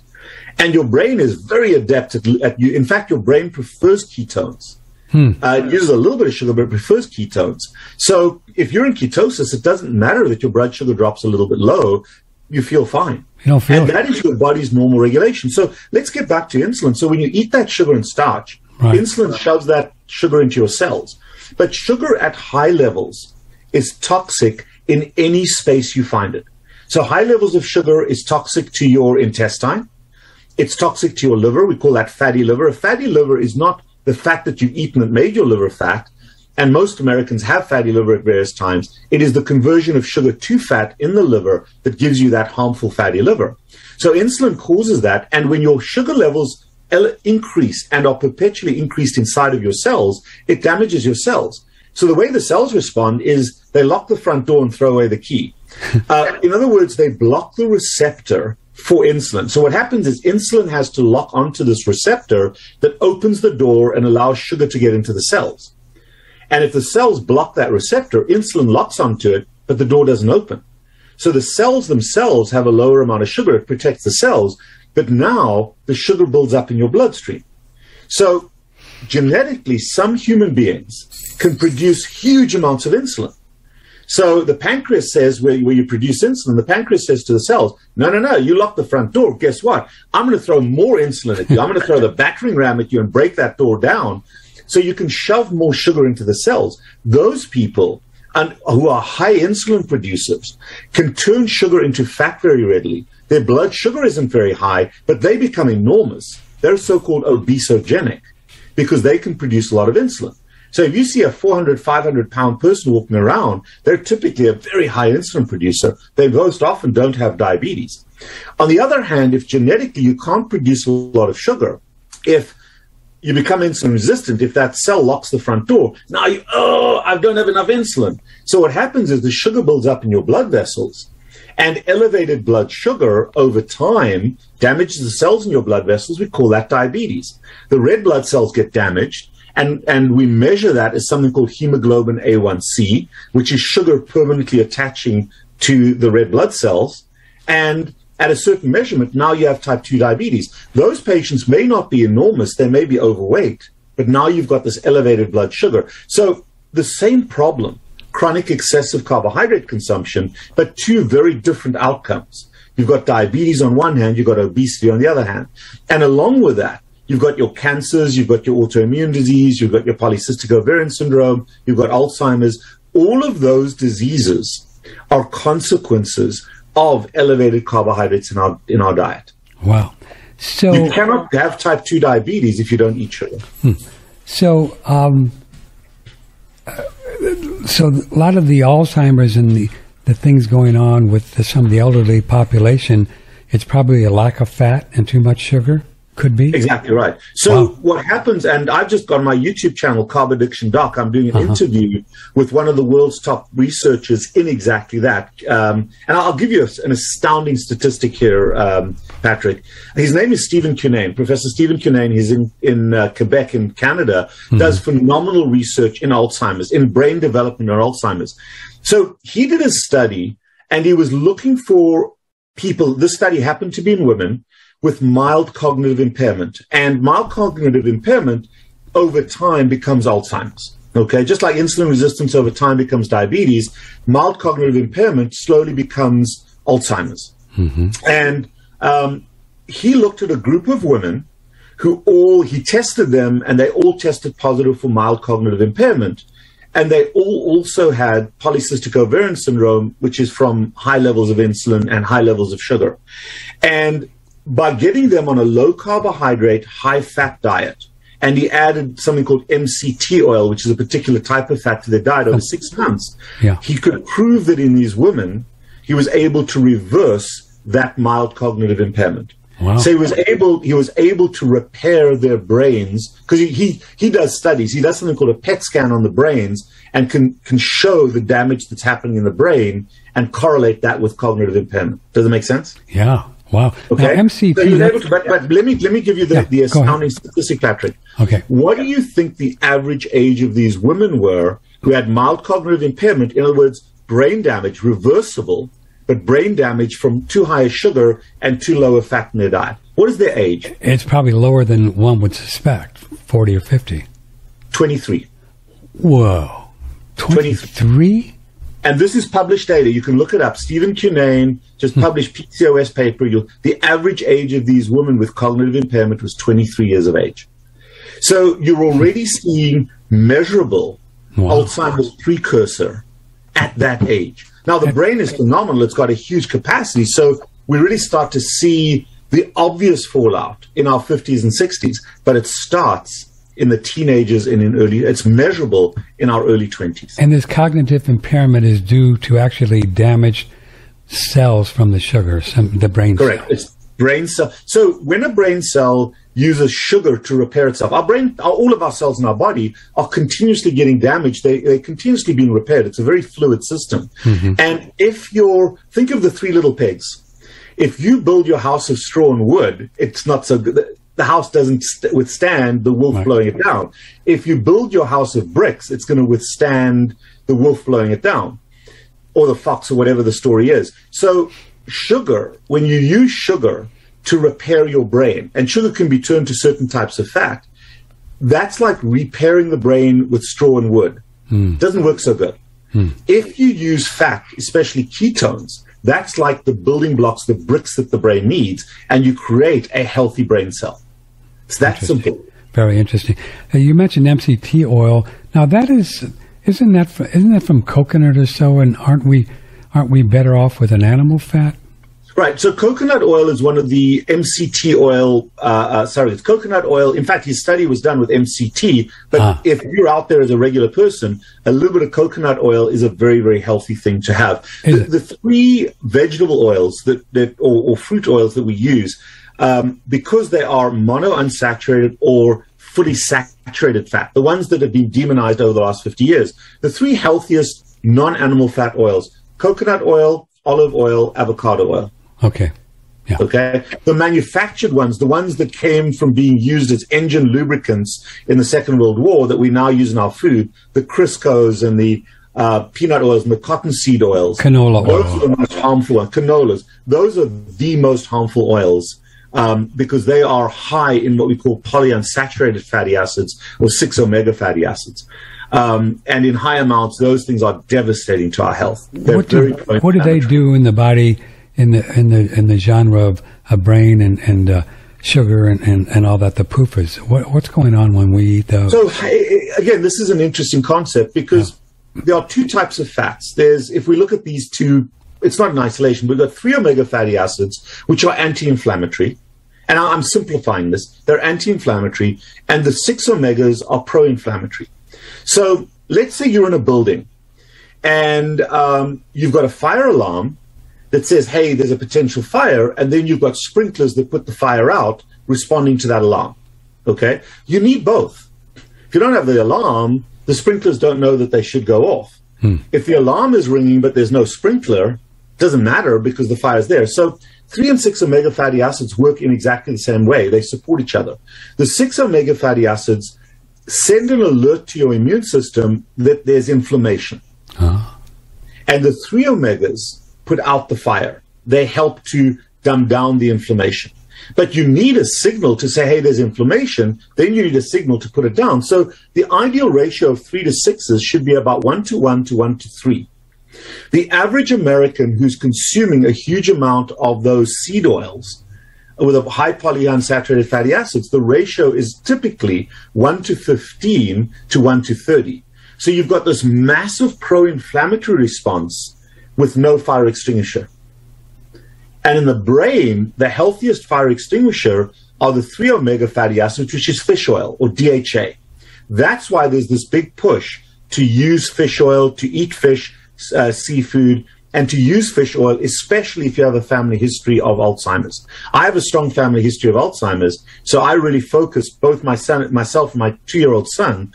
And your brain is very adept at you. In fact, your brain prefers ketones. It uses a little bit of sugar, but it prefers ketones. So if you're in ketosis, it doesn't matter that your blood sugar drops a little bit low. You feel fine. And that is your body's normal regulation. So let's get back to insulin. So when you eat that sugar and starch, insulin shoves that sugar into your cells. But sugar at high levels is toxic in any space you find it. So high levels of sugar is toxic to your intestine. It's toxic to your liver. We call that fatty liver. A fatty liver is not the fat that you've eaten that made your liver fat. And most Americans have fatty liver at various times. It is the conversion of sugar to fat in the liver that gives you that harmful fatty liver. So insulin causes that. And when your sugar levels increase and are perpetually increased inside of your cells, it damages your cells. So the way the cells respond is they lock the front door and throw away the key. In other words, they block the receptor for insulin. So what happens is insulin has to lock onto this receptor that opens the door and allows sugar to get into the cells. And if the cells block that receptor, insulin locks onto it, but the door doesn't open. So the cells themselves have a lower amount of sugar. It protects the cells, but now the sugar builds up in your bloodstream. So genetically, some human beings can produce huge amounts of insulin. So the pancreas says, where you produce insulin, the pancreas says to the cells, no, you lock the front door. Guess what? I'm going to throw more insulin at you. I'm going to throw the battering ram at you and break that door down so you can shove more sugar into the cells. Those people who are high insulin producers can turn sugar into fat very readily. Their blood sugar isn't very high, but they become enormous. They're so-called obesogenic because they can produce a lot of insulin. So if you see a 400, 500-pound person walking around, they're typically a very high insulin producer. They most often don't have diabetes. On the other hand, if genetically you can't produce a lot of sugar, if you become insulin resistant, if that cell locks the front door, now I don't have enough insulin. So what happens is the sugar builds up in your blood vessels, and elevated blood sugar over time damages the cells in your blood vessels. We call that diabetes. The red blood cells get damaged, and we measure that as something called hemoglobin A1C, which is sugar permanently attaching to the red blood cells. And at a certain measurement, now you have type 2 diabetes. Those patients may not be enormous, they may be overweight, but now you've got this elevated blood sugar. So the same problem, chronic excessive carbohydrate consumption, but two very different outcomes. You've got diabetes on one hand, you've got obesity on the other hand. And along with that, you've got your cancers, you've got your autoimmune disease, you've got your polycystic ovarian syndrome, you've got Alzheimer's. All of those diseases are consequences of elevated carbohydrates in our diet. Wow. So you cannot have type 2 diabetes if you don't eat sugar. So so a lot of the Alzheimer's and the things going on with some of the elderly population, it's probably a lack of fat and too much sugar? Could be. Exactly right. So what happens, and I've just got on my YouTube channel, Carb Addiction Doc, I'm doing an interview with one of the world's top researchers in exactly that. And I'll give you an astounding statistic here, Patrick. His name is Stephen Cunane, Professor Stephen Cunane. He's in Quebec in Canada, does phenomenal research in Alzheimer's, in brain development and Alzheimer's. So he did a study, and he was looking for people. This study happened to be in women with mild cognitive impairment. And mild cognitive impairment over time becomes Alzheimer's. Okay, just like insulin resistance over time becomes diabetes, mild cognitive impairment slowly becomes Alzheimer's. And he looked at a group of women he tested them, and they all tested positive for mild cognitive impairment. And they all also had polycystic ovarian syndrome, which is from high levels of insulin and high levels of sugar. And by getting them on a low carbohydrate, high fat diet, and he added something called MCT oil, which is a particular type of fat to their diet over 6 months, he could prove that in these women, he was able to reverse that mild cognitive impairment. Wow. So he was able to repair their brains, because he does studies. He does something called a PET scan on the brains and can show the damage that's happening in the brain and correlate that with cognitive impairment. Does it make sense? Yeah. Wow. Okay. Now, MCT. So he was able to, but let me give you the astounding statistic, Patrick. Okay. What do you think the average age of these women were who had mild cognitive impairment? In other words, brain damage, reversible, but brain damage from too high a sugar and too low a fat in their diet. What is their age? It's probably lower than one would suspect, 40 or 50. 23. Whoa. 23? And this is published data. You can look it up. Stephen Cunane just published PCOS paper. The average age of these women with cognitive impairment was 23 years of age. So you're already seeing measurable Alzheimer's precursor at that age. Now, the brain is phenomenal. It's got a huge capacity. So we really start to see the obvious fallout in our 50s and 60s, but it starts in the teenagers and it's measurable in our early 20s. And this cognitive impairment is due to actually damaged cells from the sugar, the brain cell. Correct. It's brain cell. So when a brain cell uses sugar to repair itself, all of our cells in our body are continuously getting damaged. They're continuously being repaired. It's a very fluid system. Mm-hmm. And think of the 3 little pigs. If you build your house of straw and wood, it's not so good. The house doesn't withstand the wolf blowing it down. If you build your house of bricks, it's going to withstand the wolf blowing it down, or the fox, or whatever the story is. So sugar, when you use sugar to repair your brain, and sugar can be turned to certain types of fat, that's like repairing the brain with straw and wood. Doesn't work so good. If you use fat, especially ketones, that's like the building blocks, the bricks that the brain needs, and you create a healthy brain cell. It's that simple. Very interesting. You mentioned MCT oil. Now isn't that from coconut or so? And aren't we better off with an animal fat? Right. So coconut oil is one of the MCT oil. It's coconut oil. In fact, his study was done with MCT. But if you're out there as a regular person, a little bit of coconut oil is a very, very healthy thing to have. The 3 vegetable oils or fruit oils that we use, because they are monounsaturated or fully saturated fat, the ones that have been demonized over the last 50 years, the 3 healthiest non-animal fat oils: coconut oil, olive oil, avocado oil. Okay. Yeah. Okay. The manufactured ones, the ones that came from being used as engine lubricants in the Second World War that we now use in our food, the Criscos and the peanut oils and the cottonseed oils. Canola oil. Those are the most harmful ones. Canolas. Those are the most harmful oils because they are high in what we call polyunsaturated fatty acids or 6-omega fatty acids. And in high amounts, those things are devastating to our health. What do they do in the body in the genre of brain and sugar and all that, the PUFAs? What's going on when we eat those? So again, this is an interesting concept because there are 2 types of fats. If we look at these 2, it's not in isolation. We've got 3-omega fatty acids, which are anti-inflammatory. And I'm simplifying this. They're anti-inflammatory. And the 6-omegas are pro-inflammatory. So let's say you're in a building and you've got a fire alarm that says, hey, there's a potential fire, and then you've got sprinklers that put the fire out responding to that alarm. Okay? You need both. If you don't have the alarm, the sprinklers don't know that they should go off. If the alarm is ringing but there's no sprinkler, it doesn't matter because the fire's there. So 3 and 6-omega fatty acids work in exactly the same way. They support each other. The 6-omega fatty acids send an alert to your immune system that there's inflammation. And the 3-omegas put out the fire. They help to dumb down the inflammation. But you need a signal to say, hey, there's inflammation. Then you need a signal to put it down. So the ideal ratio of 3 to 6s should be about 1:1 to 1:3. The average American who's consuming a huge amount of those seed oils with a high polyunsaturated fatty acids, the ratio is typically 1:15 to 1:30. So you've got this massive pro-inflammatory response with no fire extinguisher. And in the brain, the healthiest fire extinguisher are the 3-omega fatty acids, which is fish oil, or DHA. That's why there's this big push to use fish oil, to eat fish, seafood, and to use fish oil, especially if you have a family history of Alzheimer's. I have a strong family history of Alzheimer's, so I really focus, both myself and my 2-year-old son,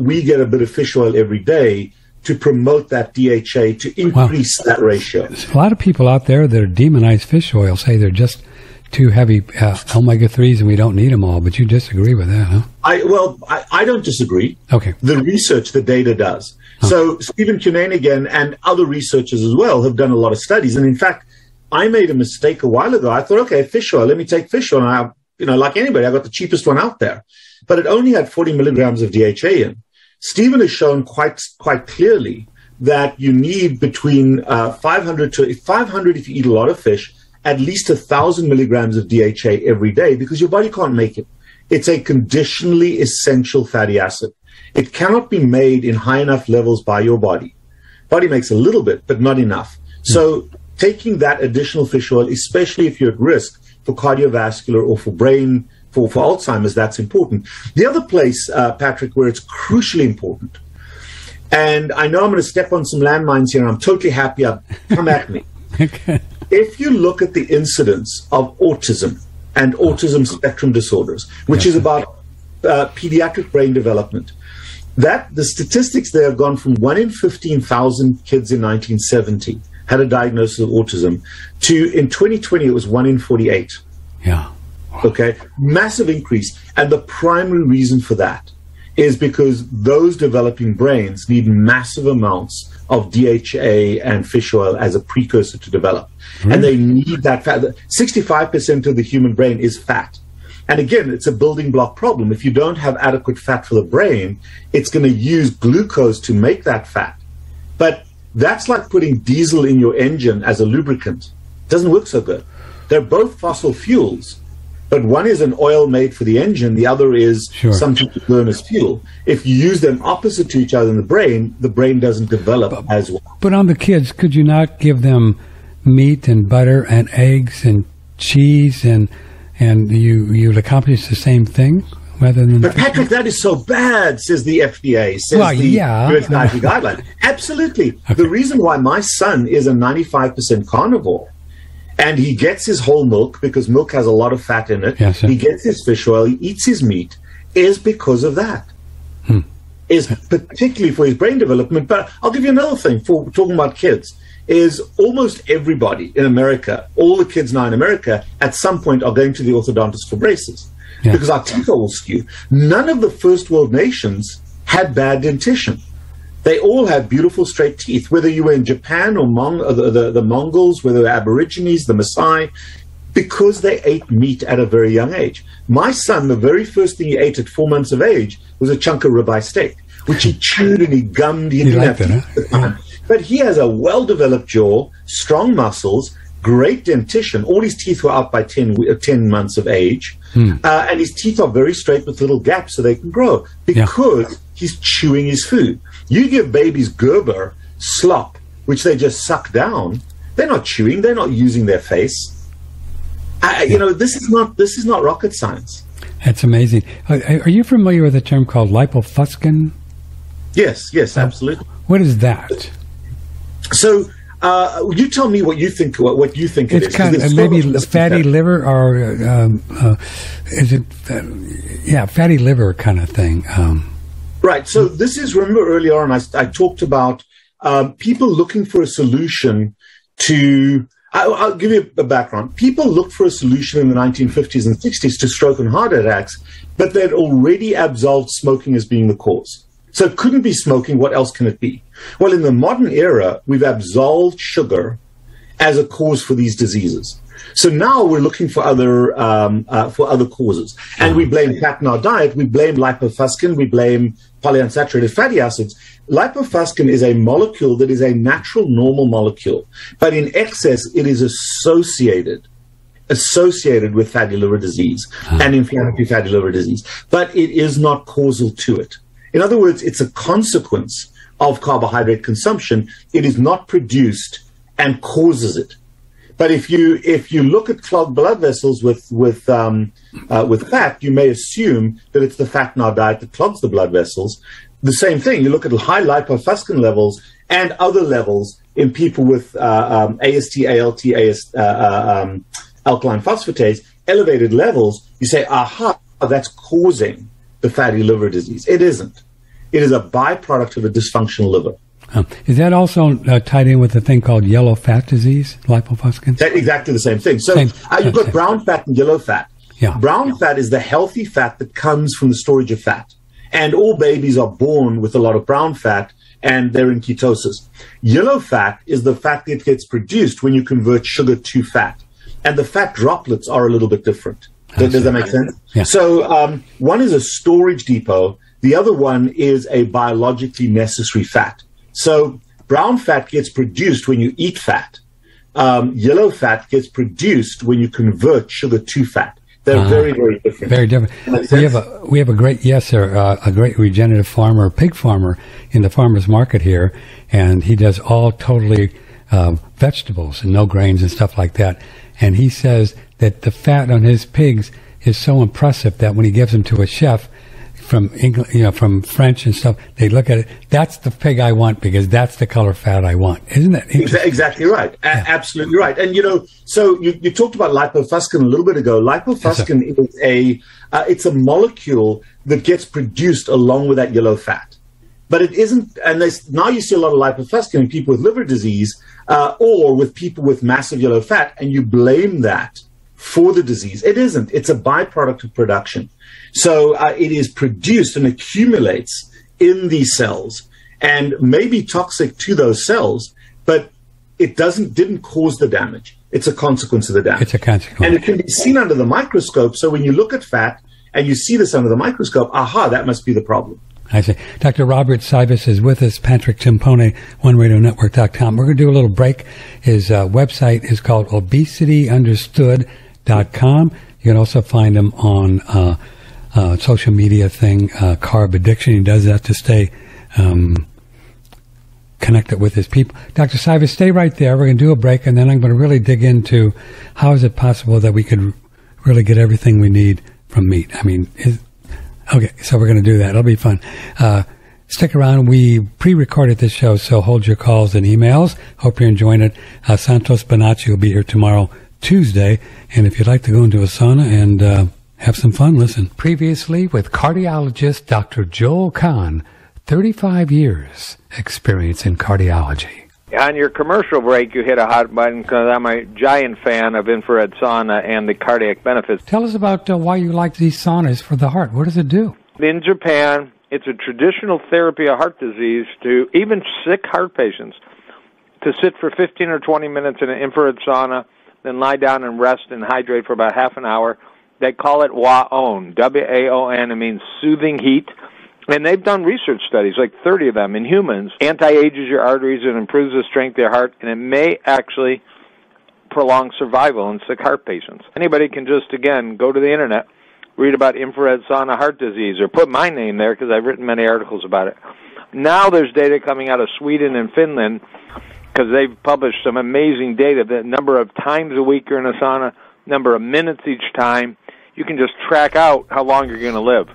we get a bit of fish oil every day to promote that DHA, to increase that ratio. There's a lot of people out there that demonize fish oil, say they're just too heavy omega-3s and we don't need them all, but you disagree with that, huh? I don't disagree. Okay. The research, the data does. So Stephen Cunnane and other researchers as well have done a lot of studies. And in fact, I made a mistake a while ago. I thought, okay, fish oil, let me take fish oil. And like anybody, I got the cheapest one out there. But it only had 40 milligrams of DHA in. Stephen has shown quite clearly that you need between 500 if you eat a lot of fish, at least 1,000 milligrams of DHA every day, because your body can't make it. It's a conditionally essential fatty acid. It cannot be made in high enough levels by your body. Body makes a little bit, but not enough. So taking that additional fish oil, especially if you're at risk for cardiovascular or for brain, for Alzheimer's, that's important. The other place, Patrick, where it's crucially important, and I know I'm going to step on some landmines here, and I'm totally happy. Come at me. Okay. If you look at the incidence of autism and autism spectrum disorders, which is about pediatric brain development, the statistics there have gone from 1 in 15,000 kids in 1970 had a diagnosis of autism to, in 2020, it was 1 in 48. Yeah. Okay, massive increase. And the primary reason for that is because those developing brains need massive amounts of DHA and fish oil as a precursor to develop. And they need that fat. 65% of the human brain is fat. And again, it's a building block problem. If you don't have adequate fat for the brain, it's going to use glucose to make that fat. But that's like putting diesel in your engine as a lubricant. It doesn't work so good. They're both fossil fuels. But one is an oil made for the engine, the other is something to burn as fuel. If you use them opposite to each other in the brain doesn't develop as well. But on the kids, could you not give them meat and butter and eggs and cheese and you'd accomplish the same thing rather than... But Patrick, that is so bad, says the FDA, says the US dietary guideline. Absolutely. Okay. The reason why my son is a 95% carnivore, and he gets his whole milk, because milk has a lot of fat in it. Yes, he gets his fish oil, he eats his meat, is because of that. Is particularly for his brain development. But I'll give you another thing for talking about kids, is almost everybody in America, all the kids now in America, at some point are going to the orthodontist for braces. Yeah. Because our teeth are all skewed. None of the first world nations had bad dentition. They all had beautiful straight teeth, whether you were in Japan or the Mongols, whether they were Aborigines, the Maasai, because they ate meat at a very young age. My son, the very first thing he ate at 4 months of age was a chunk of ribeye steak, which he chewed and he gummed. He didn't have teeth at the time. But he has a well-developed jaw, strong muscles, great dentition. All his teeth were out by 10 months of age. And his teeth are very straight with little gaps so they can grow because he's chewing his food. You give babies Gerber, slop, which they just suck down. They're not chewing. They're not using their face. You know, this is not rocket science. That's amazing. Are you familiar with a term called lipofuscin? Yes, absolutely. What is that? So, you tell me what you think. What you think it's it is? Kind of maybe fatty liver, or is it? Fatty liver kind of thing. Right. So this is, remember earlier on, I talked about people looking for a solution to. I'll give you a background. People looked for a solution in the 1950s and 60s to stroke and heart attacks, but they'd already absolved smoking as being the cause. So it couldn't be smoking. What else can it be? Well, in the modern era, we've absolved sugar as a cause for these diseases. So now we're looking for other causes. And we blame fat in our diet. We blame lipofuscin. We blame polyunsaturated fatty acids. Lipofuscin is a molecule that is a natural, normal molecule. But in excess, it is associated with fatty liver disease and inflammatory fatty liver disease. But it is not causal to it. In other words, it's a consequence of carbohydrate consumption. It is not produced and causes it. But if you look at clogged blood vessels with fat, you may assume that it's the fat in our diet that clogs the blood vessels. The same thing. You look at high lipofuscin levels and other levels in people with AST, ALT, alkaline phosphatase, elevated levels. You say, aha, that's causing the fatty liver disease. It isn't. It is a byproduct of a dysfunctional liver. Is that also tied in with a thing called yellow fat disease, lipofuscin? Exactly the same thing. So you've got brown fat and yellow fat. Yeah. Brown fat is the healthy fat that comes from the storage of fat. And all babies are born with a lot of brown fat, and they're in ketosis. Yellow fat is the fat that gets produced when you convert sugar to fat. And the fat droplets are a little bit different. Does that make sense? Yeah. So one is a storage depot. The other one is a biologically necessary fat. So brown fat gets produced when you eat fat. Yellow fat gets produced when you convert sugar to fat. They're very, very different. Very different. We have a great, a great regenerative farmer, pig farmer in the farmer's market here, and he does all totally vegetables and no grains and stuff like that. And he says that the fat on his pigs is so impressive that when he gives them to a chef from England, from French and stuff, they look at it. That's the pig I want because that's the color fat I want. Isn't that exactly right? Yeah. Absolutely right. And so you talked about lipofuscin a little bit ago. Lipofuscin is it's a molecule that gets produced along with that yellow fat, but it isn't. And now you see a lot of lipofuscin in people with liver disease or with people with massive yellow fat, and you blame that for the disease. It isn't. It's a byproduct of production. So it is produced and accumulates in these cells and may be toxic to those cells, but it didn't cause the damage. It's a consequence of the damage. It's a consequence. And it can be seen under the microscope. So when you look at fat and you see this under the microscope, aha, that must be the problem. I see. Dr. Robert Cywes is with us, Patrick Timpone, OneRadioNetwork.com. We're going to do a little break. His website is called obesityunderstood.com. You can also find him on social media thing, Carb Addiction. He does that to stay connected with his people. Dr. Cywes, stay right there. We're going to do a break, and then I'm going to really dig into how is it possible that we could really get everything we need from meat. I mean, okay, so we're going to do that. It'll be fun. Stick around. We pre-recorded this show, so hold your calls and emails. Hope you're enjoying it. Santos Bonacci will be here tomorrow, Tuesday, and if you'd like to go into a sauna and have some fun, listen. Previously with cardiologist Dr. Joel Kahn, 35 years experience in cardiology. On your commercial break, you hit a hot button because I'm a giant fan of infrared sauna and the cardiac benefits. Tell us about why you like these saunas for the heart. What does it do? In Japan, it's a traditional therapy of heart disease to even sick heart patients to sit for 15 or 20 minutes in an infrared sauna, then lie down and rest and hydrate for about half an hour. They call it WAON, W-A-O-N. It means soothing heat. And they've done research studies, like 30 of them in humans. Anti-ages your arteries and improves the strength of your heart, and it may actually prolong survival in sick heart patients. Anybody can just, again, go to the Internet, read about infrared sauna heart disease, or put my name there because I've written many articles about it. Now there's data coming out of Sweden and Finland because they've published some amazing data. The number of times a week you're in a sauna, number of minutes each time. You can just track out how long you're going to live.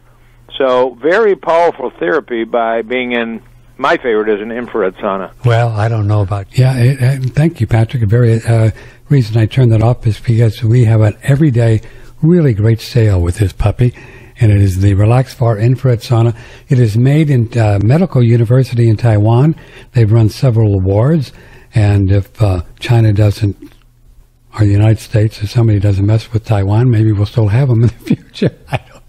So very powerful therapy by being in, my favorite is an infrared sauna. Well, I don't know about, thank you, Patrick. The very reason I turned that off is because we have an everyday, really great sale with this puppy, and it is the RelaxFar infrared sauna. It is made in Medical University in Taiwan. They've run several awards, and if China doesn't, or the United States, or somebody doesn't mess with Taiwan, maybe we'll still have them in the future. I don't know.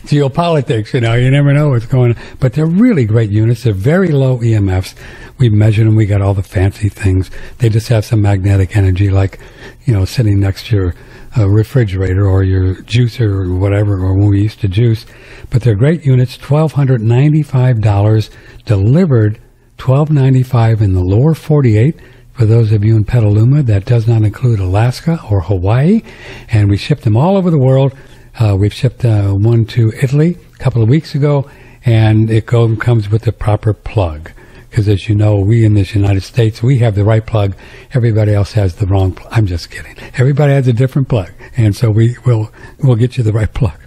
Geopolitics, you never know what's going on. But they're really great units. They're very low EMFs. We measured them. We got all the fancy things. They just have some magnetic energy, like, sitting next to your refrigerator or your juicer or whatever, or when we used to juice. But they're great units, $1,295, delivered $1,295 in the lower 48. For those of you in Petaluma, that does not include Alaska or Hawaii. And we ship them all over the world. We've shipped one to Italy a couple of weeks ago, and it comes with the proper plug. because as you know, we in this United States, we have the right plug. Everybody else has the wrong plug. I'm just kidding. Everybody has a different plug. And so we'll get you the right plug.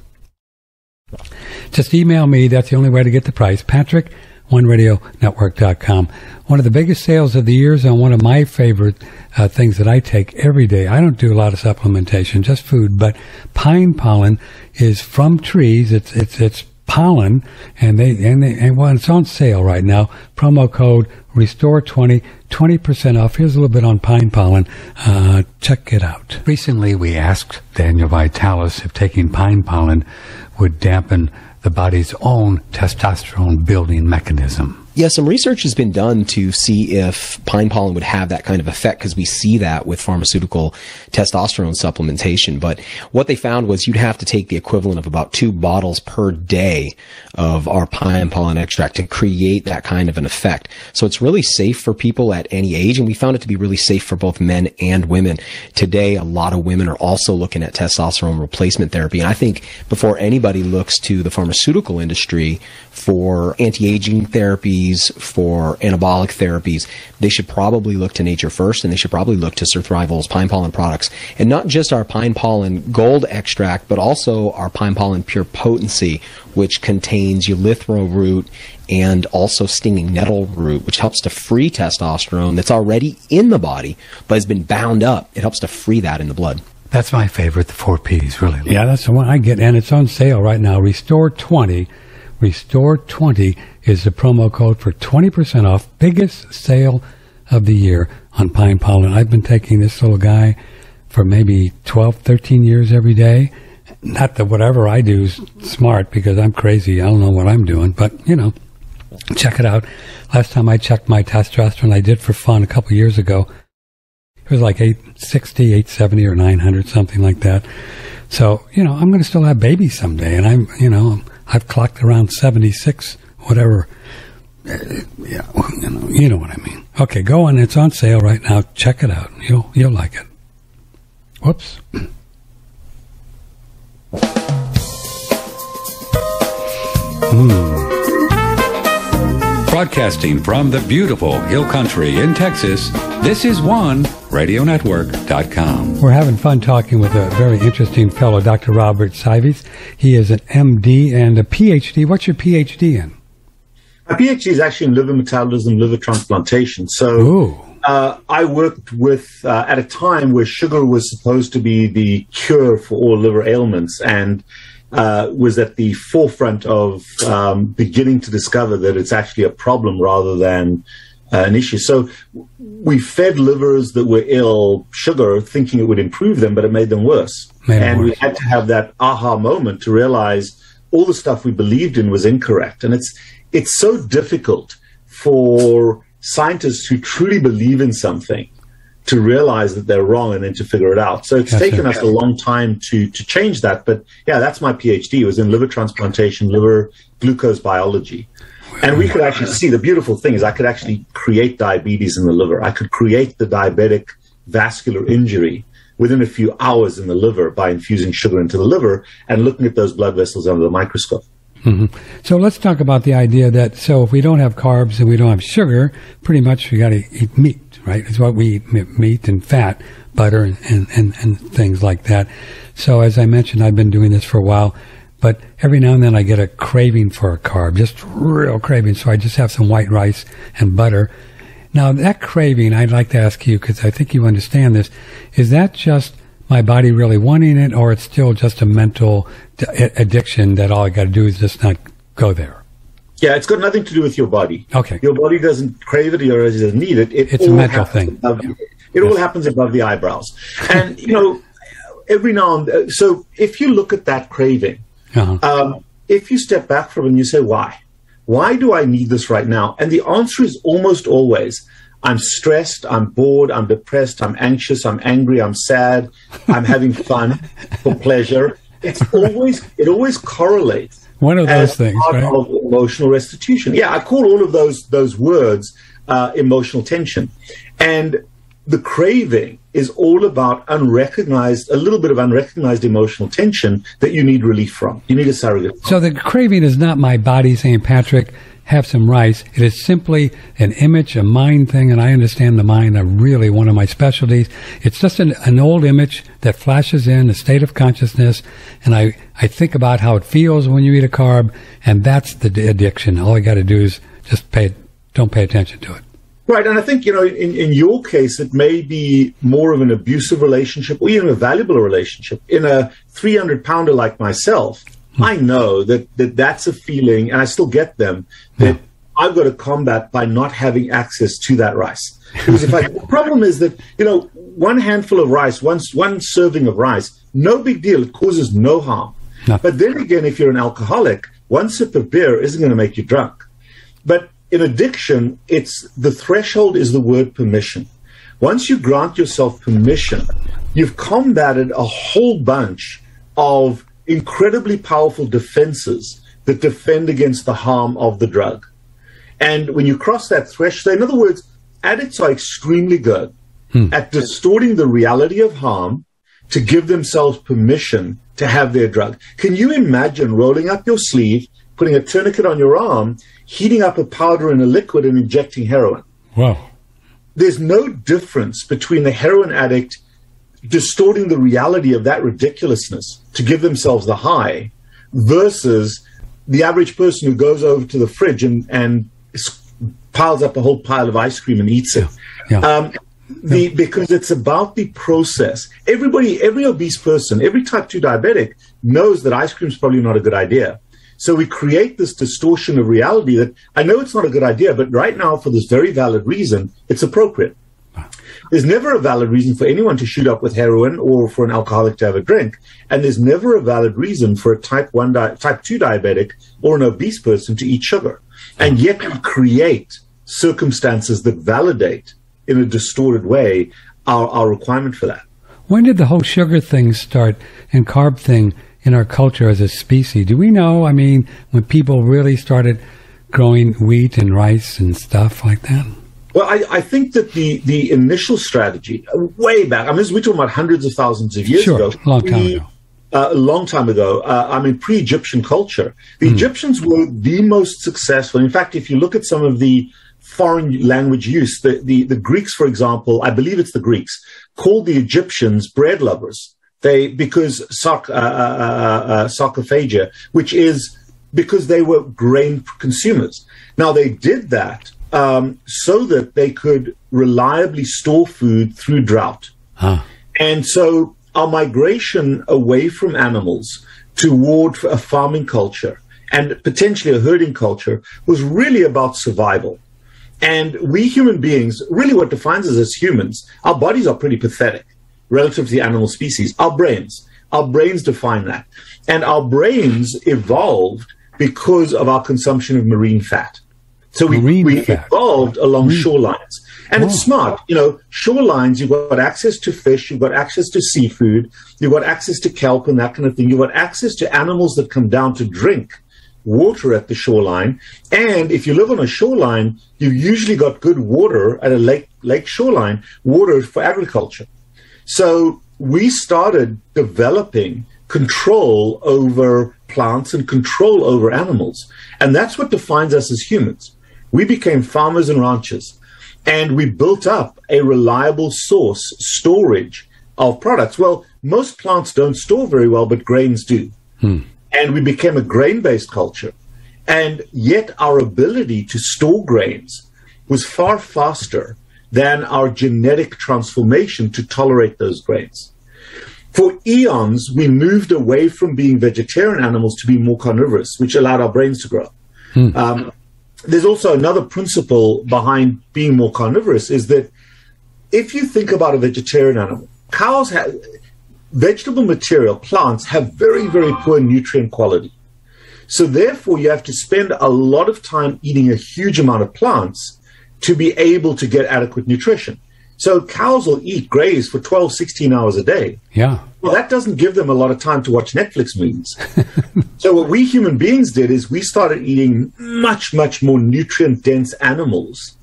Just email me. That's the only way to get the price. Patrick, OneRadioNetwork.com. One of the biggest sales of the year is on one of my favorite things that I take every day. I don't do a lot of supplementation, just food, but pine pollen is from trees. It's pollen, and it's on sale right now. Promo code RESTORE20, 20% off. Here's a little bit on pine pollen. Check it out. Recently, we asked Daniel Vitalis if taking pine pollen would dampen the body's own testosterone building mechanism. Yeah, some research has been done to see if pine pollen would have that kind of effect, because we see that with pharmaceutical testosterone supplementation. But what they found was you'd have to take the equivalent of about 2 bottles per day of our pine pollen extract to create that kind of an effect. So it's really safe for people at any age, and we found it to be really safe for both men and women. Today, a lot of women are also looking at testosterone replacement therapy, and I think before anybody looks to the pharmaceutical industry for anti-aging therapies, for anabolic therapies, they should probably look to nature first, and they should probably look to Surthrival's pine pollen products. And not just our pine pollen gold extract, but also our pine pollen pure potency, which contains erythro root and also stinging nettle root, which helps to free testosterone that's already in the body, but has been bound up. It helps to free that in the blood. That's my favorite, the 4 Ps, really. Yeah, that's the one I get, and it's on sale right now. Restore20. Restore20 is the promo code for 20% off. Biggest sale of the year on pine pollen. I've been taking this little guy for maybe 12, 13 years every day. Not that whatever I do is smart, because I'm crazy. I don't know what I'm doing, but, check it out. Last time I checked my testosterone, I did for fun a couple years ago. It was like 860, 870, or 900, something like that. So, I'm going to still have babies someday, and I've clocked around 76, whatever. Yeah, you know what I mean. Okay, go on. It's on sale right now. Check it out. You'll like it. Whoops. Broadcasting from the beautiful Hill Country in Texas, this is OneRadioNetwork.com. We're having fun talking with a very interesting fellow, Dr. Robert Saivis. He is an MD and a PhD. What's your PhD in? My PhD is actually in liver metabolism, liver transplantation. So I worked with, at a time where sugar was supposed to be the cure for all liver ailments, and was at the forefront of beginning to discover that it's actually a problem rather than an issue. So we fed livers that were ill sugar, thinking it would improve them, but it made them worse. We had to have that aha moment to realize all the stuff we believed in was incorrect. And it's so difficult for scientists who truly believe in something to realize that they're wrong and then to figure it out. So it's taken us a long time to change that. But yeah, that's my PhD. It was in liver transplantation, liver glucose biology. And we could actually see, the beautiful thing is I could actually create diabetes in the liver. I could create the diabetic vascular injury within a few hours in the liver by infusing sugar into the liver and looking at those blood vessels under the microscope. Mm-hmm. So let's talk about the idea that, so if we don't have carbs and we don't have sugar, pretty much we got to eat meat, right? It's what we eat, meat and fat, butter and things like that. So as I mentioned, I've been doing this for a while, but every now and then I get a craving for a carb, just real craving. So I just have some white rice and butter. Now that craving, I'd like to ask you, because I think you understand this, is that just my body really wanting it, or it's still just a mental addiction that all I got to do is just not go there? Yeah, it's got nothing to do with your body. Okay. Your body doesn't crave it, or doesn't need it. It's a mental thing. It all happens above the eyebrows. And, every now and then, so if you look at that craving, if you step back from it and you say, why? Why do I need this right now? And the answer is almost always, I'm stressed, I'm bored, I'm depressed, I'm anxious, I'm angry, I'm sad, I'm having fun for pleasure. It always correlates. One of those things, right? Of emotional restitution. Yeah, I call all of those words emotional tension. And the craving is all about a little bit of unrecognized emotional tension that you need relief from. You need a surrogate. So the craving is not my body saying, Patrick, have some rice. It is simply an image, a mind thing, and I understand the mind are really one of my specialties. It's just an old image that flashes in a state of consciousness, and I think about how it feels when you eat a carb, and that's the addiction. All I got to do is just don't pay attention to it. Right, and I think, in your case, it may be more of an abusive relationship or even a valuable relationship. In a 300-pounder like myself, I know that's a feeling, and I still get them, that I've got to combat by not having access to that rice. Because the problem is that, one handful of rice, one serving of rice, no big deal. It causes no harm. No. But then again, if you're an alcoholic, one sip of beer isn't going to make you drunk. But in addiction, the threshold is the word permission. Once you grant yourself permission, you've combated a whole bunch of incredibly powerful defenses that defend against the harm of the drug. And when you cross that threshold, in other words, addicts are extremely good at distorting the reality of harm to give themselves permission to have their drug. Can you imagine rolling up your sleeve, putting a tourniquet on your arm, heating up a powder in a liquid and injecting heroin? Wow. There's no difference between the heroin addict distorting the reality of that ridiculousness to give themselves the high versus the average person who goes over to the fridge and piles up a whole pile of ice cream and eats it. Because it's about the process. Every obese person, every type 2 diabetic knows that ice cream is probably not a good idea. So we create this distortion of reality that I know it's not a good idea, but right now, for this very valid reason, it's appropriate. There's never a valid reason for anyone to shoot up with heroin or for an alcoholic to have a drink. And there's never a valid reason for a type 2 diabetic or an obese person to eat sugar. And yet we create circumstances that validate in a distorted way our requirement for that. When did the whole sugar thing start and carb thing in our culture as a species? Do we know, when people really started growing wheat and rice and stuff like that? Well, I think that the initial strategy, way back, we're talking about hundreds of thousands of years ago. A long time ago, pre-Egyptian culture. The Egyptians were the most successful. In fact, if you look at some of the foreign language use, the Greeks, for example, I believe it's the Greeks, called the Egyptians bread lovers. Because sarcophagia, which is because they were grain consumers. Now, they did that so that they could reliably store food through drought. And so our migration away from animals toward a farming culture and potentially a herding culture was really about survival. And we human beings, really what defines us as humans, our bodies are pretty pathetic relative to the animal species. Our brains define that. And our brains evolved because of our consumption of marine fat. So we evolved along shorelines. And it's smart. Shorelines, you've got access to fish, you've got access to seafood, you've got access to kelp and that kind of thing. You've got access to animals that come down to drink water at the shoreline. And if you live on a shoreline, you've usually got good water at a lake shoreline, water for agriculture. So we started developing control over plants and control over animals. And that's what defines us as humans. We became farmers and ranchers. And we built up a reliable storage of products. Well, most plants don't store very well, but grains do. And we became a grain-based culture. And yet our ability to store grains was far faster than our genetic transformation to tolerate those grains. For eons, we moved away from being vegetarian animals to be more carnivorous, which allowed our brains to grow. There's also another principle behind being more carnivorous is that if you think about a vegetarian animal, cows have vegetable material, plants have very, very poor nutrient quality. So therefore, you have to spend a lot of time eating a huge amount of plants to be able to get adequate nutrition. So cows will graze for 12, 16 hours a day. Yeah. Well, that doesn't give them a lot of time to watch Netflix movies. So what we human beings did is we started eating much, much more nutrient-dense animals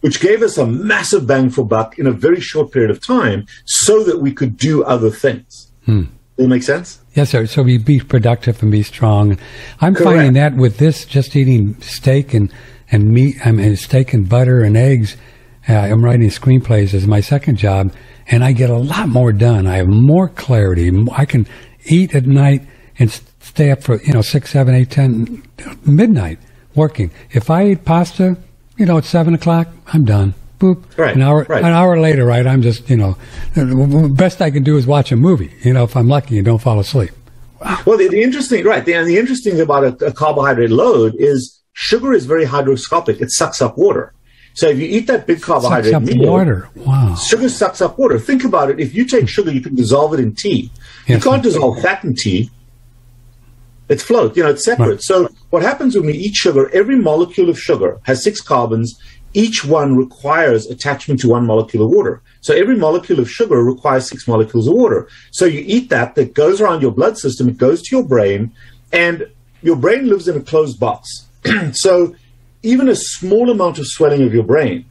which gave us a massive bang for buck in a very short period of time so that we could do other things. Does that make sense? Yes, sir. So be productive and be strong. I'm Correct. finding that with this, just eating steak and meat, steak and butter and eggs. I'm writing screenplays as my second job, and I get a lot more done. I have more clarity. I can eat at night and stay up for 6, 7, 8, 10 midnight working. If I eat pasta, at 7 o'clock, I'm done. Boop. Right. An hour later, right? I'm just the best I can do is watch a movie. If I'm lucky and don't fall asleep. Wow. Well, the interesting thing about a carbohydrate load is sugar is very hygroscopic. It sucks up water. So if you eat that big carbohydrate sucks up meal, water. Wow. Sugar sucks up water. Think about it. If you take sugar, you can dissolve it in tea. You can't dissolve fat in tea. It's float. It's separate. Right. So what happens when we eat sugar, every molecule of sugar has 6 carbons. Each one requires attachment to 1 molecule of water. So every molecule of sugar requires 6 molecules of water. So you eat that goes around your blood system, it goes to your brain, and your brain lives in a closed box. So even a small amount of swelling of your brain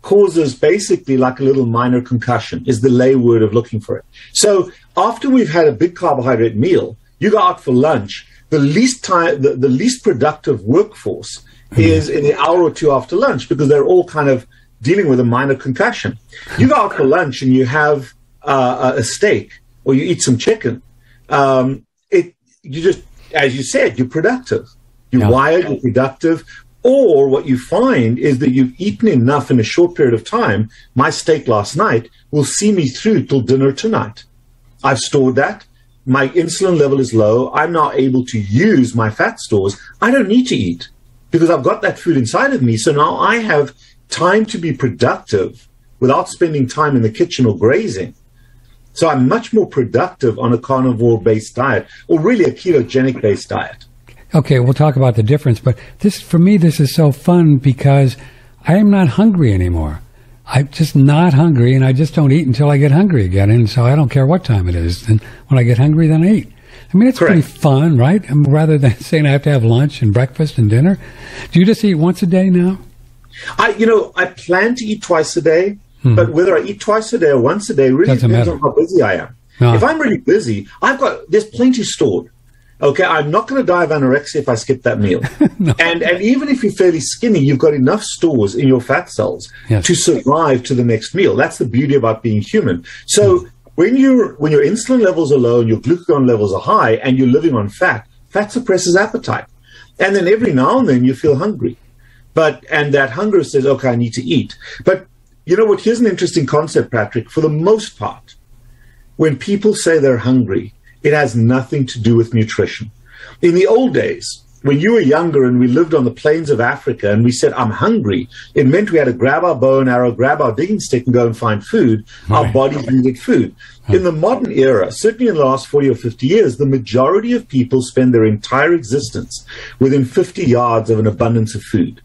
causes basically like a little minor concussion, is the lay word of looking for it. So after we've had a big carbohydrate meal, you go out for lunch, the least productive workforce is in the hour or two after lunch, because they're all kind of dealing with a minor concussion. You go out for lunch and you have a steak, or you eat some chicken. You just, as you said, you're productive. You're wired, you're productive. Or what you find is that you've eaten enough in a short period of time. My steak last night will see me through till dinner tonight. I've stored that. My insulin level is low. I'm now able to use my fat stores. I don't need to eat because I've got that food inside of me. So now I have time to be productive without spending time in the kitchen or grazing. So I'm much more productive on a carnivore-based diet, or really a ketogenic-based diet. Okay, we'll talk about the difference, but for me, this is so fun because I am not hungry anymore. I'm just not hungry, and I just don't eat until I get hungry again, and so I don't care what time it is. And when I get hungry, then I eat. I mean, it's Correct. pretty fun, right? Rather than saying I have to have lunch and breakfast and dinner. Do you just eat once a day now? I plan to eat twice a day, but whether I eat twice a day or once a day really depends on how busy I am. No. If I'm really busy, there's plenty stored. Okay, I'm not going to die of anorexia if I skip that meal. No. And even if you're fairly skinny, you've got enough stores in your fat cells to survive to the next meal. That's the beauty about being human. So when your insulin levels are low and your glucagon levels are high and you're living on fat suppresses appetite. And then every now and then you feel hungry. And that hunger says, okay, I need to eat. But you know what? Here's an interesting concept, Patrick. For the most part, when people say they're hungry, it has nothing to do with nutrition. In the old days, when you were younger and we lived on the plains of Africa and we said, I'm hungry, it meant we had to grab our bow and arrow, grab our digging stick and go and find food. Right. Our bodies needed food. In the modern era, certainly in the last 40 or 50 years, the majority of people spend their entire existence within 50 yards of an abundance of food.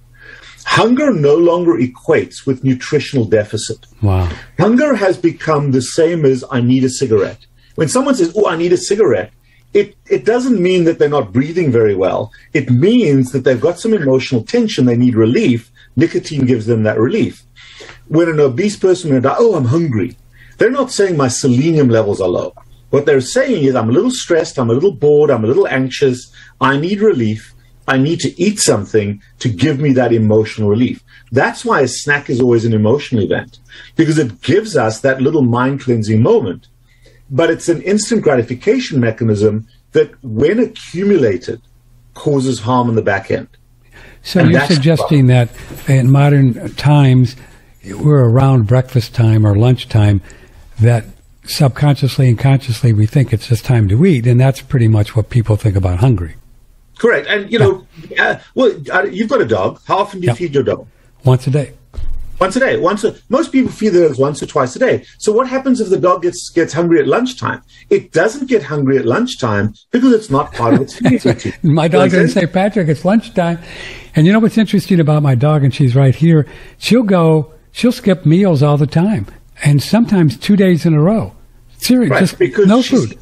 Hunger no longer equates with nutritional deficit. Wow. Hunger has become the same as I need a cigarette. When someone says, oh, I need a cigarette, it doesn't mean that they're not breathing very well. It means that they've got some emotional tension. They need relief. Nicotine gives them that relief. When an obese person will die, oh, I'm hungry, they're not saying my selenium levels are low. What they're saying is I'm a little stressed, I'm a little bored, I'm a little anxious, I need relief. I need to eat something to give me that emotional relief. That's why a snack is always an emotional event, because it gives us that little mind-cleansing moment. But it's an instant gratification mechanism that, when accumulated, causes harm in the back end. So and you're suggesting that in modern times, we're around breakfast time or lunchtime, that subconsciously and consciously we think it's just time to eat, and that's pretty much what people think about hungry. Correct. And, you've got a dog. How often do you feed your dog? Once a day. Once a day. Most people feed their dogs once or twice a day. So what happens if the dog gets hungry at lunchtime? It doesn't get hungry at lunchtime because it's not part of its feeding routine. My dog doesn't say, Patrick, it's lunchtime. And you know what's interesting about my dog, and she's right here, she'll skip meals all the time, and sometimes 2 days in a row. Seriously, right, just because no she's food.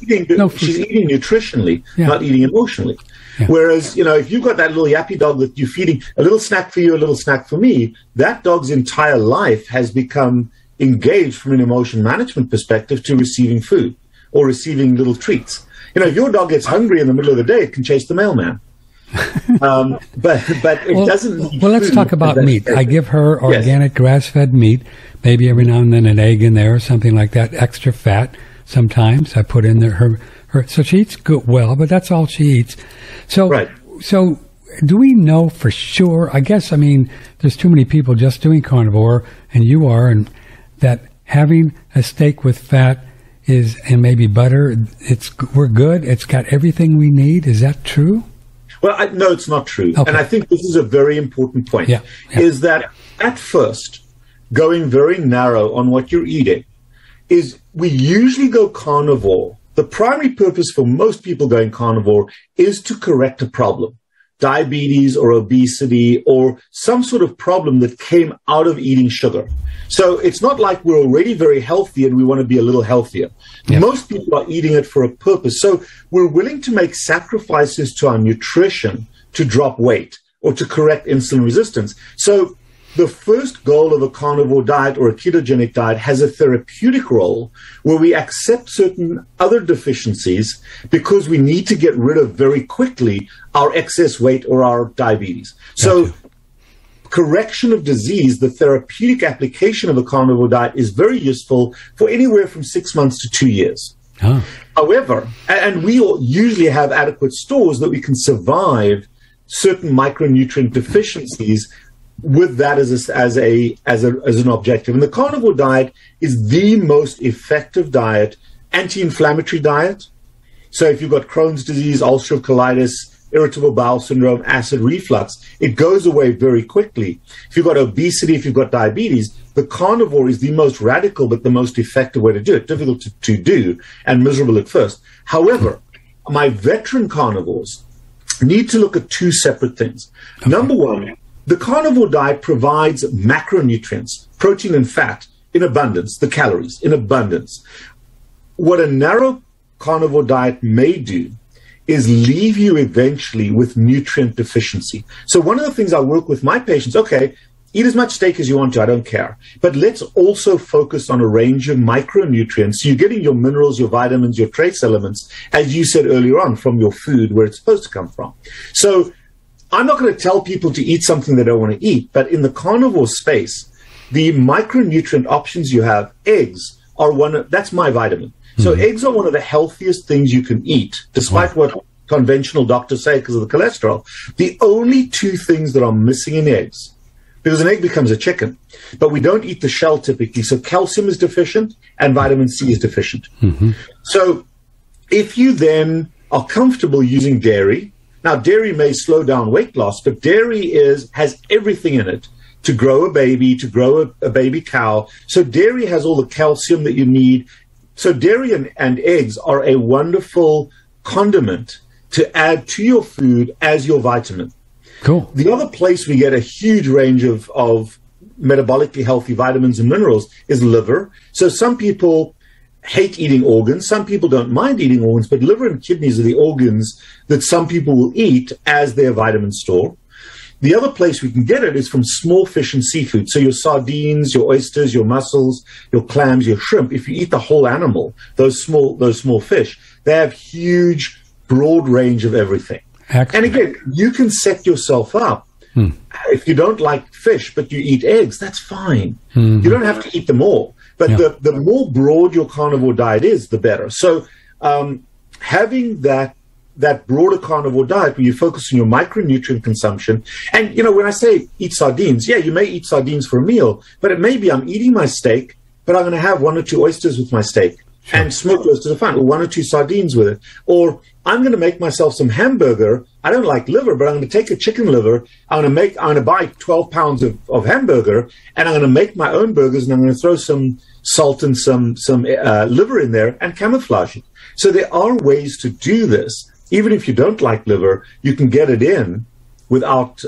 She's eating nutritionally, not eating emotionally. Yeah. Whereas, if you've got that little yappy dog that you're feeding a little snack for you, a little snack for me, that dog's entire life has become engaged from an emotion management perspective to receiving food or receiving little treats. If your dog gets hungry in the middle of the day, it can chase the mailman. But it doesn't need Well, let's food talk about meat. I give her organic grass-fed meat, maybe every now and then an egg in there or something like that, extra fat. Sometimes I put in there her so she eats well, but that's all she eats. So, Right. So do we know for sure? I guess, there's too many people just doing carnivore, and you are, and that having a steak with fat and maybe butter, we're good. It's got everything we need. Is that true? Well, no, it's not true. Okay. And I think this is a very important point, Yeah. is that at first, going very narrow on what you're eating, is we usually go carnivore. The primary purpose for most people going carnivore is to correct a problem, diabetes or obesity or some sort of problem that came out of eating sugar. So it's not like we're already very healthy and we want to be a little healthier. Yeah. Most people are eating it for a purpose. So we're willing to make sacrifices to our nutrition to drop weight or to correct insulin resistance. So the first goal of a carnivore diet or a ketogenic diet has a therapeutic role where we accept certain other deficiencies because we need to get rid of very quickly our excess weight or our diabetes. So correction of disease, the therapeutic application of a carnivore diet is very useful for anywhere from 6 months to 2 years. Oh. However, and we usually have adequate stores that we can survive certain micronutrient deficiencies with that as an objective. And the carnivore diet is the most effective diet, anti-inflammatory diet. So if you've got Crohn's disease, ulcerative colitis, irritable bowel syndrome, acid reflux, it goes away very quickly. If you've got obesity, if you've got diabetes, the carnivore is the most radical but the most effective way to do it. Difficult to do and miserable at first. However, my veteran carnivores need to look at two separate things. Okay. Number one, the carnivore diet provides macronutrients, protein and fat, in abundance, the calories in abundance. What a narrow carnivore diet may do is leave you eventually with nutrient deficiency. So one of the things I work with my patients, okay, eat as much steak as you want to, I don't care. But let's also focus on a range of micronutrients. So you're getting your minerals, your vitamins, your trace elements, as you said earlier on, from your food, where it's supposed to come from. So I'm not going to tell people to eat something they don't want to eat, but in the carnivore space, the micronutrient options you have, eggs are that's my vitamin. So eggs are one of the healthiest things you can eat, despite what conventional doctors say because of the cholesterol. The only two things that are missing in eggs, because an egg becomes a chicken, but we don't eat the shell typically. So calcium is deficient and vitamin C is deficient. Mm-hmm. So if you then are comfortable using dairy, now dairy may slow down weight loss, but dairy has everything in it to grow a baby, to grow a baby cow. So dairy has all the calcium that you need. So dairy and eggs are a wonderful condiment to add to your food as your vitamin. Cool. The other place we get a huge range of metabolically healthy vitamins and minerals is liver. So some people hate eating organs. Some people don't mind eating organs, but liver and kidneys are the organs that some people will eat as their vitamin store. The other place we can get it is from small fish and seafood. So your sardines, your oysters, your mussels, your clams, your shrimp. If you eat the whole animal, those small fish, they have huge, broad range of everything. Excellent. And again, you can set yourself up. If you don't like fish, but you eat eggs, that's fine. You don't have to eat them all. But the more broad your carnivore diet is, the better. So having that broader carnivore diet where you focus on your micronutrient consumption. And, when I say eat sardines, you may eat sardines for a meal, but it may be I'm eating my steak, but I'm going to have 1 or 2 oysters with my steak. Sure. And smoked oysters are fine, or 1 or 2 sardines with it. Or I'm going to make myself some hamburger. I don't like liver, but I'm going to take a chicken liver. I'm going to buy 12 pounds of hamburger, and I'm going to make my own burgers, and I'm going to throw some salt and some liver in there and camouflage it. So there are ways to do this. Even if you don't like liver, you can get it in without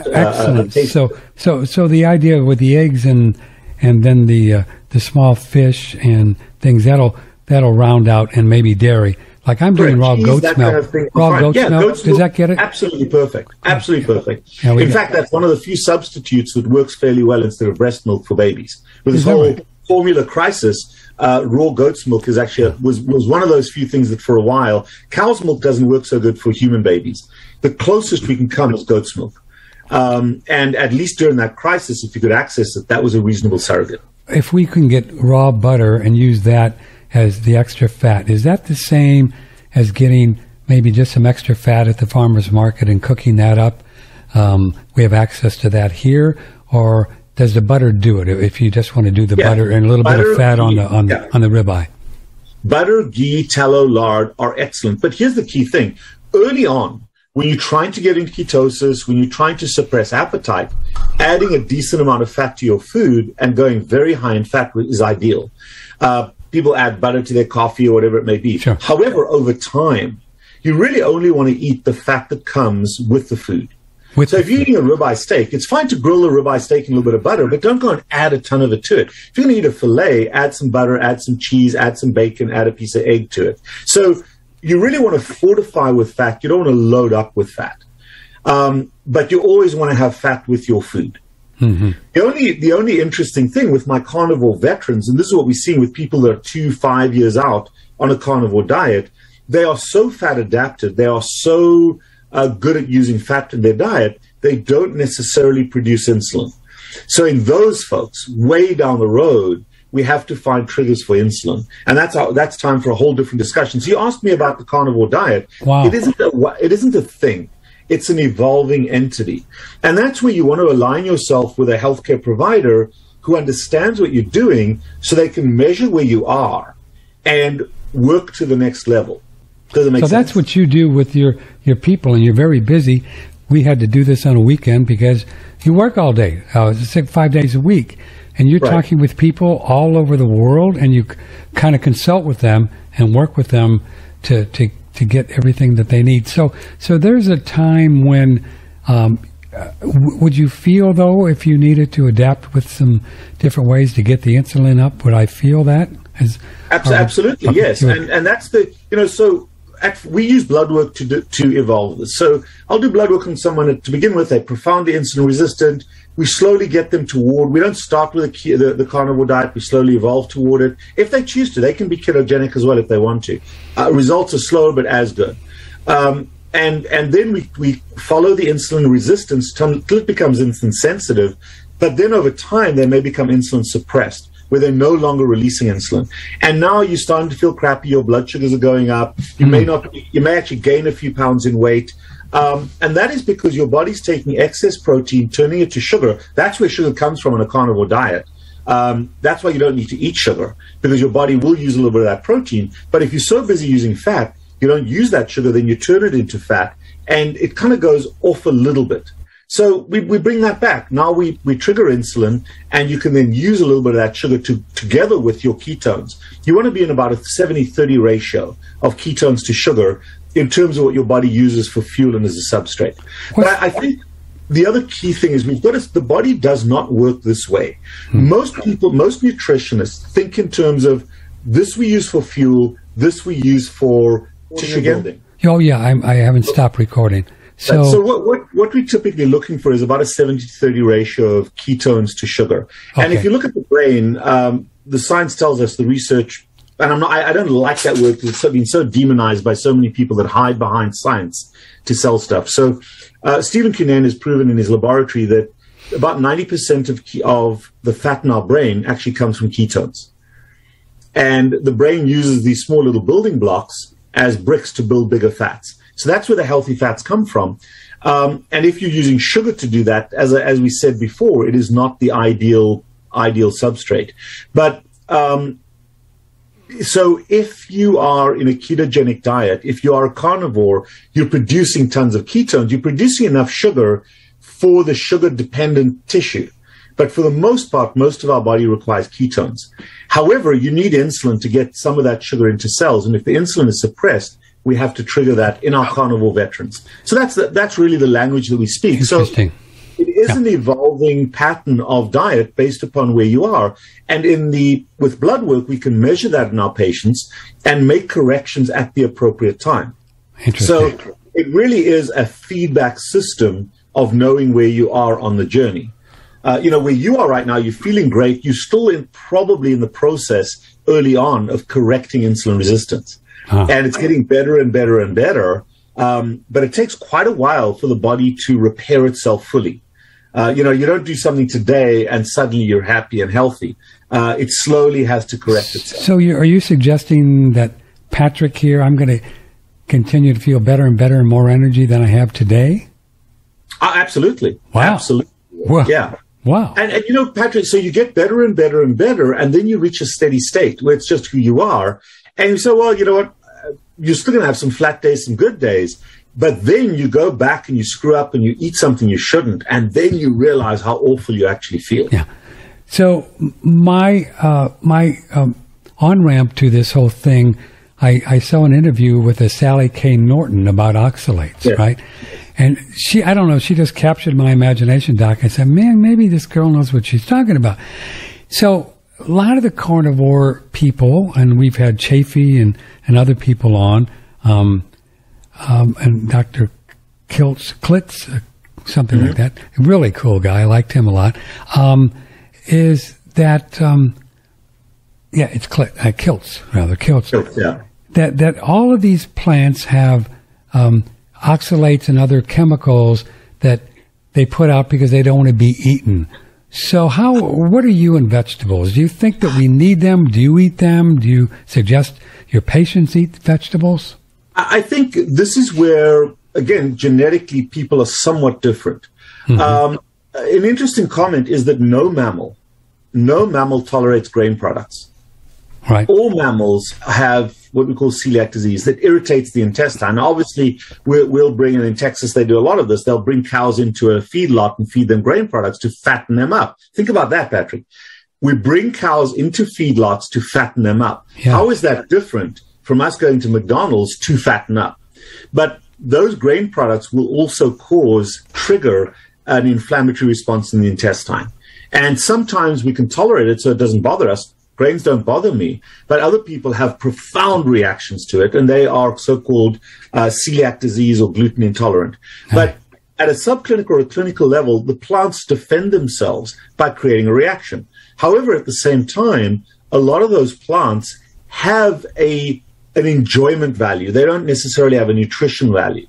excellent. So the idea with the eggs and then the small fish and things that'll round out, and maybe dairy. Like I'm doing raw goat's milk. Raw goat's milk, does that get it? Absolutely perfect. Absolutely perfect. In fact, that's one of the few substitutes that works fairly well instead of breast milk for babies. With this whole formula crisis, raw goat's milk is actually was one of those few things that for a while, cow's milk doesn't work so good for human babies. The closest we can come is goat's milk. And at least during that crisis, if you could access it, that was a reasonable surrogate. If we can get raw butter and use that as the extra fat, is that the same as getting maybe just some extra fat at the farmer's market and cooking that up? We have access to that here, or does the butter do it if you just want to do the butter and a little bit of fat on the ribeye? Butter, ghee, tallow, lard are excellent. But here's the key thing. Early on, when you're trying to get into ketosis, when you're trying to suppress appetite, adding a decent amount of fat to your food and going very high in fat is ideal. People add butter to their coffee or whatever it may be. Sure. However, over time, you really only want to eat the fat that comes with the food. So if you're eating a ribeye steak, it's fine to grill a ribeye steak in a little bit of butter, but don't go and add a ton of it to it. If you're going to eat a filet, add some butter, add some cheese, add some bacon, add a piece of egg to it. So you really want to fortify with fat. You don't want to load up with fat. But you always want to have fat with your food. Mm-hmm. The only interesting thing with my carnivore veterans, and this is what we're seeing with people that are 2-5 years out on a carnivore diet, they are so fat adapted, they are so good at using fat in their diet, they don't necessarily produce insulin. So in those folks, way down the road, we have to find triggers for insulin. And that's time for a whole different discussion. So you asked me about the carnivore diet. Wow. It isn't a thing. It's an evolving entity. And that's where you want to align yourself with a healthcare provider who understands what you're doing so they can measure where you are and work to the next level. Does it make sense? So that's what you do with your people, and you're very busy. We had to do this on a weekend because you work all day, 5 days a week, and you're talking with people all over the world, and you kind of consult with them and work with them to get everything that they need. So there's a time when, would you feel, though, if you needed to adapt with some different ways to get the insulin up, would I feel that? Absolutely, yes. And that's so we use blood work to evolve this. So I'll do blood work on someone to begin with. They're profoundly insulin resistant. We slowly get them toward. We don't start with the carnivore diet. We slowly evolve toward it. If they choose to, they can be ketogenic as well if they want to. Results are slower but as good. And then we follow the insulin resistance till it becomes insulin sensitive. But then over time, they may become insulin suppressed, where they're no longer releasing insulin. And now you're starting to feel crappy, your blood sugars are going up, you may actually gain a few pounds in weight. And that is because your body's taking excess protein, turning it to sugar. That's where sugar comes from in a carnivore diet. That's why you don't need to eat sugar, because your body will use a little bit of that protein. But if you're so busy using fat, you don't use that sugar, then you turn it into fat, and it kind of goes off a little bit. So we bring that back. Now we trigger insulin, and you can then use a little bit of that sugar together with your ketones. You want to be in about a 70-30 ratio of ketones to sugar in terms of what your body uses for fuel and as a substrate. But I think the other key thing is the body does not work this way. Most people, most nutritionists think in terms of this we use for fuel, this we use for tissue building. Oh yeah, I haven't stopped recording. So what we're typically looking for is about a 70-30 ratio of ketones to sugar. Okay. And if you look at the brain, the science tells us, the research, and I don't like that word because it's been so demonized by so many people that hide behind science to sell stuff. So Stephen Cunnane has proven in his laboratory that about 90% of the fat in our brain actually comes from ketones. And the brain uses these small little building blocks as bricks to build bigger fats. So that's where the healthy fats come from. And if you're using sugar to do that, as we said before, it is not the ideal substrate. But so if you are in a ketogenic diet, if you are a carnivore, you're producing tons of ketones. You're producing enough sugar for the sugar-dependent tissue. But for the most part, most of our body requires ketones. However, you need insulin to get some of that sugar into cells. And if the insulin is suppressed, we have to trigger that in our carnivore veterans. So that's really the language that we speak. So it is an evolving pattern of diet based upon where you are. And with blood work, we can measure that in our patients and make corrections at the appropriate time. So it really is a feedback system of knowing where you are on the journey. Where you are right now, you're feeling great. You're still probably in the process early on of correcting insulin resistance. And it's getting better and better and better. But it takes quite a while for the body to repair itself fully. You don't do something today and suddenly you're happy and healthy. It slowly has to correct itself. So are you suggesting that, Patrick, here, I'm going to continue to feel better and better and more energy than I have today? Absolutely. Wow. Absolutely. Wow. Yeah. Wow. And Patrick, so you get better and better and better, and then you reach a steady state where it's just who you are. And you say, well, you know what? You're still going to have some flat days, some good days. But then you go back and you screw up and you eat something you shouldn't. And then you realize how awful you actually feel. Yeah. So my on-ramp to this whole thing, I saw an interview with a Sally K. Norton about oxalates, right? And she just captured my imagination, Doc. I said, man, maybe this girl knows what she's talking about. So a lot of the carnivore people, and we've had Chafee and other people on, and Dr. Klitz, something like that, a really cool guy, I liked him a lot, is that, it's Kiltz, Yeah. That all of these plants have oxalates and other chemicals that they put out because they don't want to be eaten. So what are you in vegetables? Do you think that we need them? Do you eat them? Do you suggest your patients eat vegetables? I think this is where, again, genetically people are somewhat different. An interesting comment is that no mammal tolerates grain products. Right. All mammals have what we call celiac disease that irritates the intestine. Obviously, we'll bring, and in Texas they do a lot of this, they'll bring cows into a feedlot and feed them grain products to fatten them up. Think about that, Patrick. We bring cows into feedlots to fatten them up. Yeah. How is that different from us going to McDonald's to fatten up? But those grain products will also trigger an inflammatory response in the intestine. And sometimes we can tolerate it so it doesn't bother us. Grains don't bother me, but other people have profound reactions to it, and they are so-called celiac disease or gluten intolerant. But at a subclinical or a clinical level, the plants defend themselves by creating a reaction. However, at the same time, a lot of those plants have an enjoyment value. They don't necessarily have a nutrition value.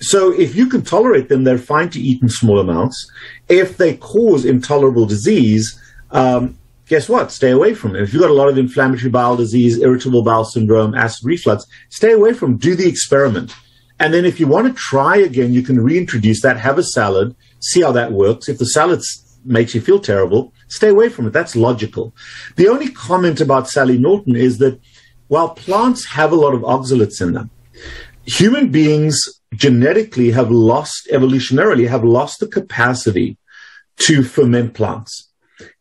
So if you can tolerate them, they're fine to eat in small amounts. If they cause intolerable disease, guess what? Stay away from it. If you've got a lot of inflammatory bowel disease, irritable bowel syndrome, acid reflux, stay away from it. Do the experiment. And then if you want to try again, you can reintroduce that, have a salad, see how that works. If the salad makes you feel terrible, stay away from it. That's logical. The only comment about Sally Norton is that while plants have a lot of oxalates in them, human beings genetically evolutionarily have lost the capacity to ferment plants.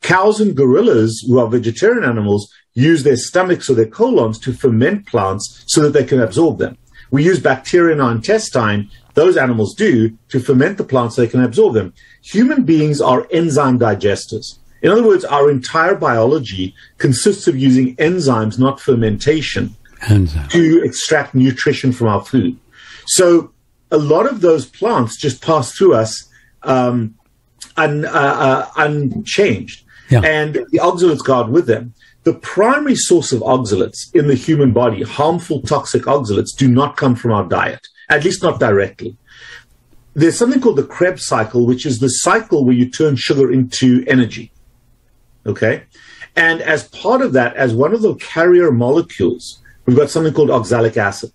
Cows and gorillas, who are vegetarian animals, use their stomachs or their colons to ferment plants so that they can absorb them. We use bacteria in our intestine, those animals do, to ferment the plants so they can absorb them. Human beings are enzyme digesters. In other words, our entire biology consists of using enzymes, not fermentation, to extract nutrition from our food. So a lot of those plants just pass through us unchanged. Yeah. And the oxalates go out with them. The primary source of oxalates in the human body, harmful toxic oxalates, do not come from our diet, at least not directly. There's something called the Krebs cycle, which is the cycle where you turn sugar into energy. Okay? And as part of that, as one of the carrier molecules, we've got something called oxalic acid.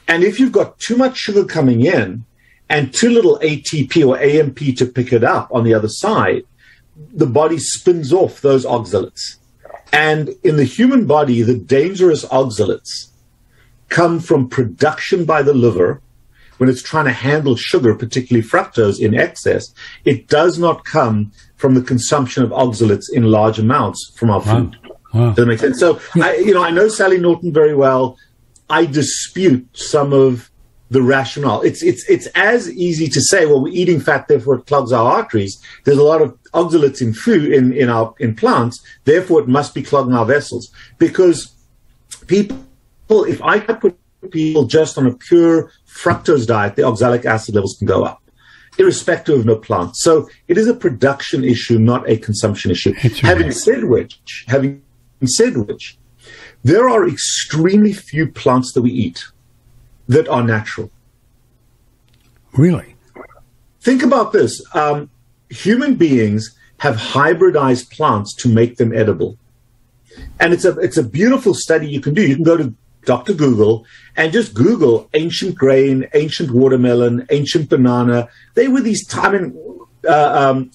And if you've got too much sugar coming in and too little ATP or AMP to pick it up on the other side, the body spins off those oxalates. And in the human body, the dangerous oxalates come from production by the liver when it's trying to handle sugar, particularly fructose, in excess. It does not come from the consumption of oxalates in large amounts from our food. Wow. Does that make sense? So, I know Sally Norton very well. I dispute some of the rationale. It's as easy to say, well, we're eating fat, therefore it clogs our arteries. There's a lot of oxalates in food, in plants, therefore it must be clogging our vessels. Because people, if I could put people just on a pure fructose diet, the oxalic acid levels can go up, irrespective of no plant. So it is a production issue, not a consumption issue. Having said which, there are extremely few plants that we eat that are natural. Really? Think about this. Human beings have hybridized plants to make them edible. And it's a beautiful study you can do. You can go to Dr. Google and just Google ancient grain, ancient watermelon, ancient banana. They were these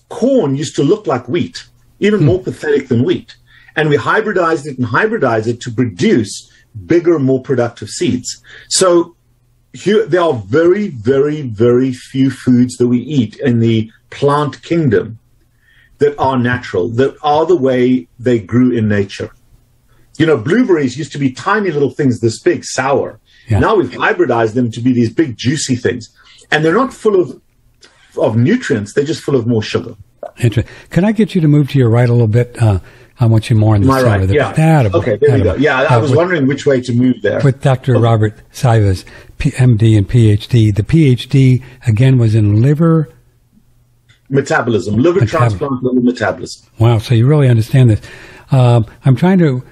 corn used to look like wheat, even more pathetic than wheat. And we hybridized it to produce bigger, more productive seeds. So there are very, very, very few foods that we eat in the plant kingdom that are natural, that are the way they grew in nature. You know, blueberries used to be tiny little things this big, sour. Yeah. Now we've hybridized them to be these big, juicy things. And they're not full of nutrients. They're just full of more sugar. Interesting. Can I get you to move to your right a little bit? I want you more in the center. Right, yeah. Okay, there you go. Yeah, I was wondering which way to move there. With Dr. Robert Saivas, MD and PhD. The PhD, again, was in liver... Metabolism. Liver transplant, liver metabolism. Wow, so you really understand this. I'm trying to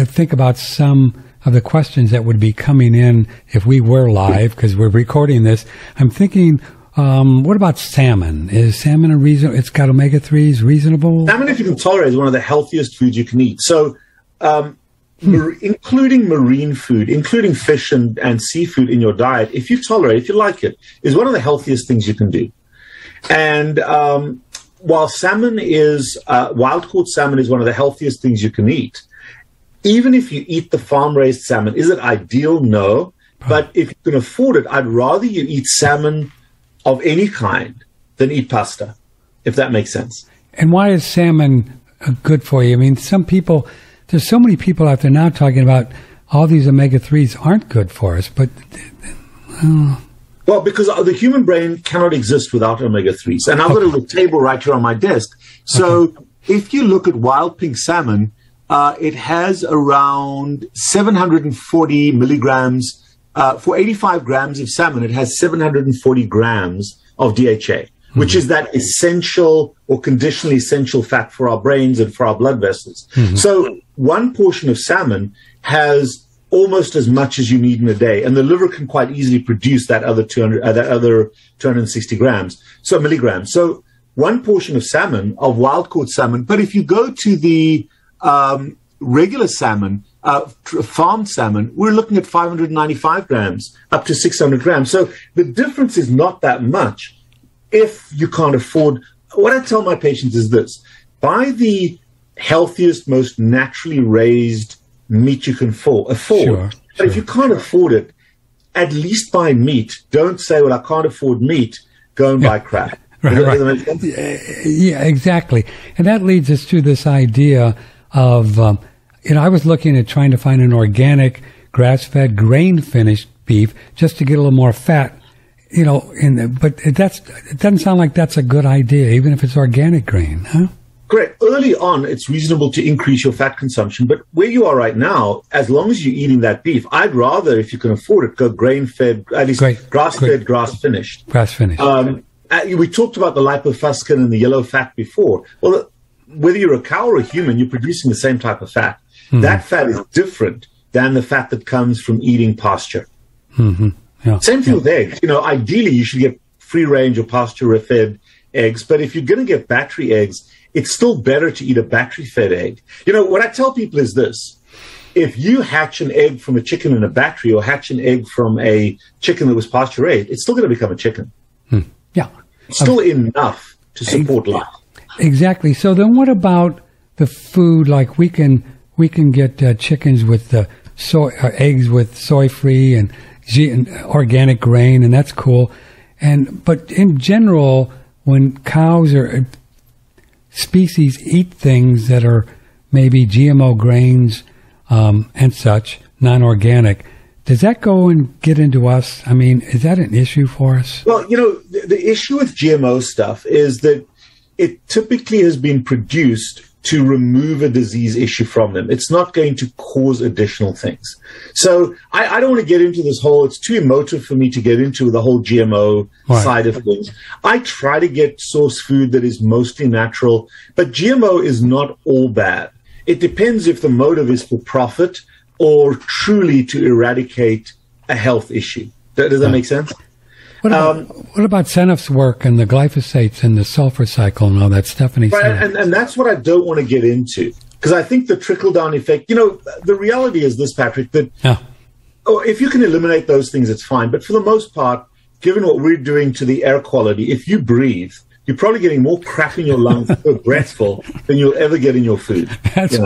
think about some of the questions that would be coming in if we were live, because we're recording this. I'm thinking... what about salmon? Is salmon it's got omega-3s, reasonable? Salmon, if you can tolerate, is one of the healthiest foods you can eat. So, including marine food, including fish and seafood in your diet, if you tolerate, if you like it, is one of the healthiest things you can do. And while salmon is, wild-caught salmon is one of the healthiest things you can eat, even if you eat the farm-raised salmon, is it ideal? No. But if you can afford it, I'd rather you eat salmon of any kind than eat pasta, if that makes sense. And why is salmon good for you? I mean, there's so many people out there now talking about all these omega-3s aren't good for us, but... Well, because the human brain cannot exist without omega-3s. And I've got a little table right here on my desk. So if you look at wild pink salmon, it has around 740 milligrams. For 85 grams of salmon, it has 740 grams of DHA, which is that essential or conditionally essential fat for our brains and for our blood vessels. So one portion of salmon has almost as much as you need in a day, and the liver can quite easily produce that other 260 grams, so milligrams. So one portion of salmon, of wild-caught salmon, but if you go to the regular salmon, farmed salmon, we're looking at 595 grams up to 600 grams. So the difference is not that much if you can't afford. What I tell my patients is this: buy the healthiest, most naturally raised meat you can afford. Sure. But if you can't afford it, at least buy meat. Don't say, well, I can't afford meat, go and buy crap. Right. Yeah, exactly. And that leads us to this idea of... I was looking at trying to find an organic, grass-fed, grain-finished beef just to get a little more fat, but it doesn't sound like that's a good idea, even if it's organic grain, huh? Correct. Early on, it's reasonable to increase your fat consumption, but where you are right now, as long as you're eating that beef, I'd rather, if you can afford it, go grain-fed, at least grass-fed, grass-finished. Grass-finished. We talked about the lipofuscin and the yellow fat before. Well, whether you're a cow or a human, you're producing the same type of fat. That fat is different than the fat that comes from eating pasture. Yeah. Same thing with eggs. Ideally, you should get free-range or pasture-fed eggs, but if you're going to get battery eggs, it's still better to eat a battery-fed egg. What I tell people is this: if you hatch an egg from a chicken in a battery or hatch an egg from a chicken that was pasture-raised, it's still going to become a chicken. Yeah. It's still enough to support life. Exactly. So then what about the food? Like we can get chickens with eggs with soy-free and organic grain, and that's cool. But in general, when cows or species eat things that are maybe GMO grains and such, non-organic, does that go and get into us? I mean, is that an issue for us? Well, the issue with GMO stuff is that it typically has been produced to remove a disease issue from them. It's not going to cause additional things. So I don't want to get into this whole, it's too emotive for me to get into the whole GMO side of things. I try to get source food that is mostly natural, but GMO is not all bad. It depends if the motive is for profit or truly to eradicate a health issue. Does that make sense? What about Seneff's work and the glyphosates and the sulfur cycle and all that stuff? And that's what I don't want to get into, because I think the trickle-down effect, the reality is this, Patrick, that if you can eliminate those things, it's fine. But for the most part, given what we're doing to the air quality, if you breathe, you're probably getting more crap in your lungs per breathful than you'll ever get in your food. That's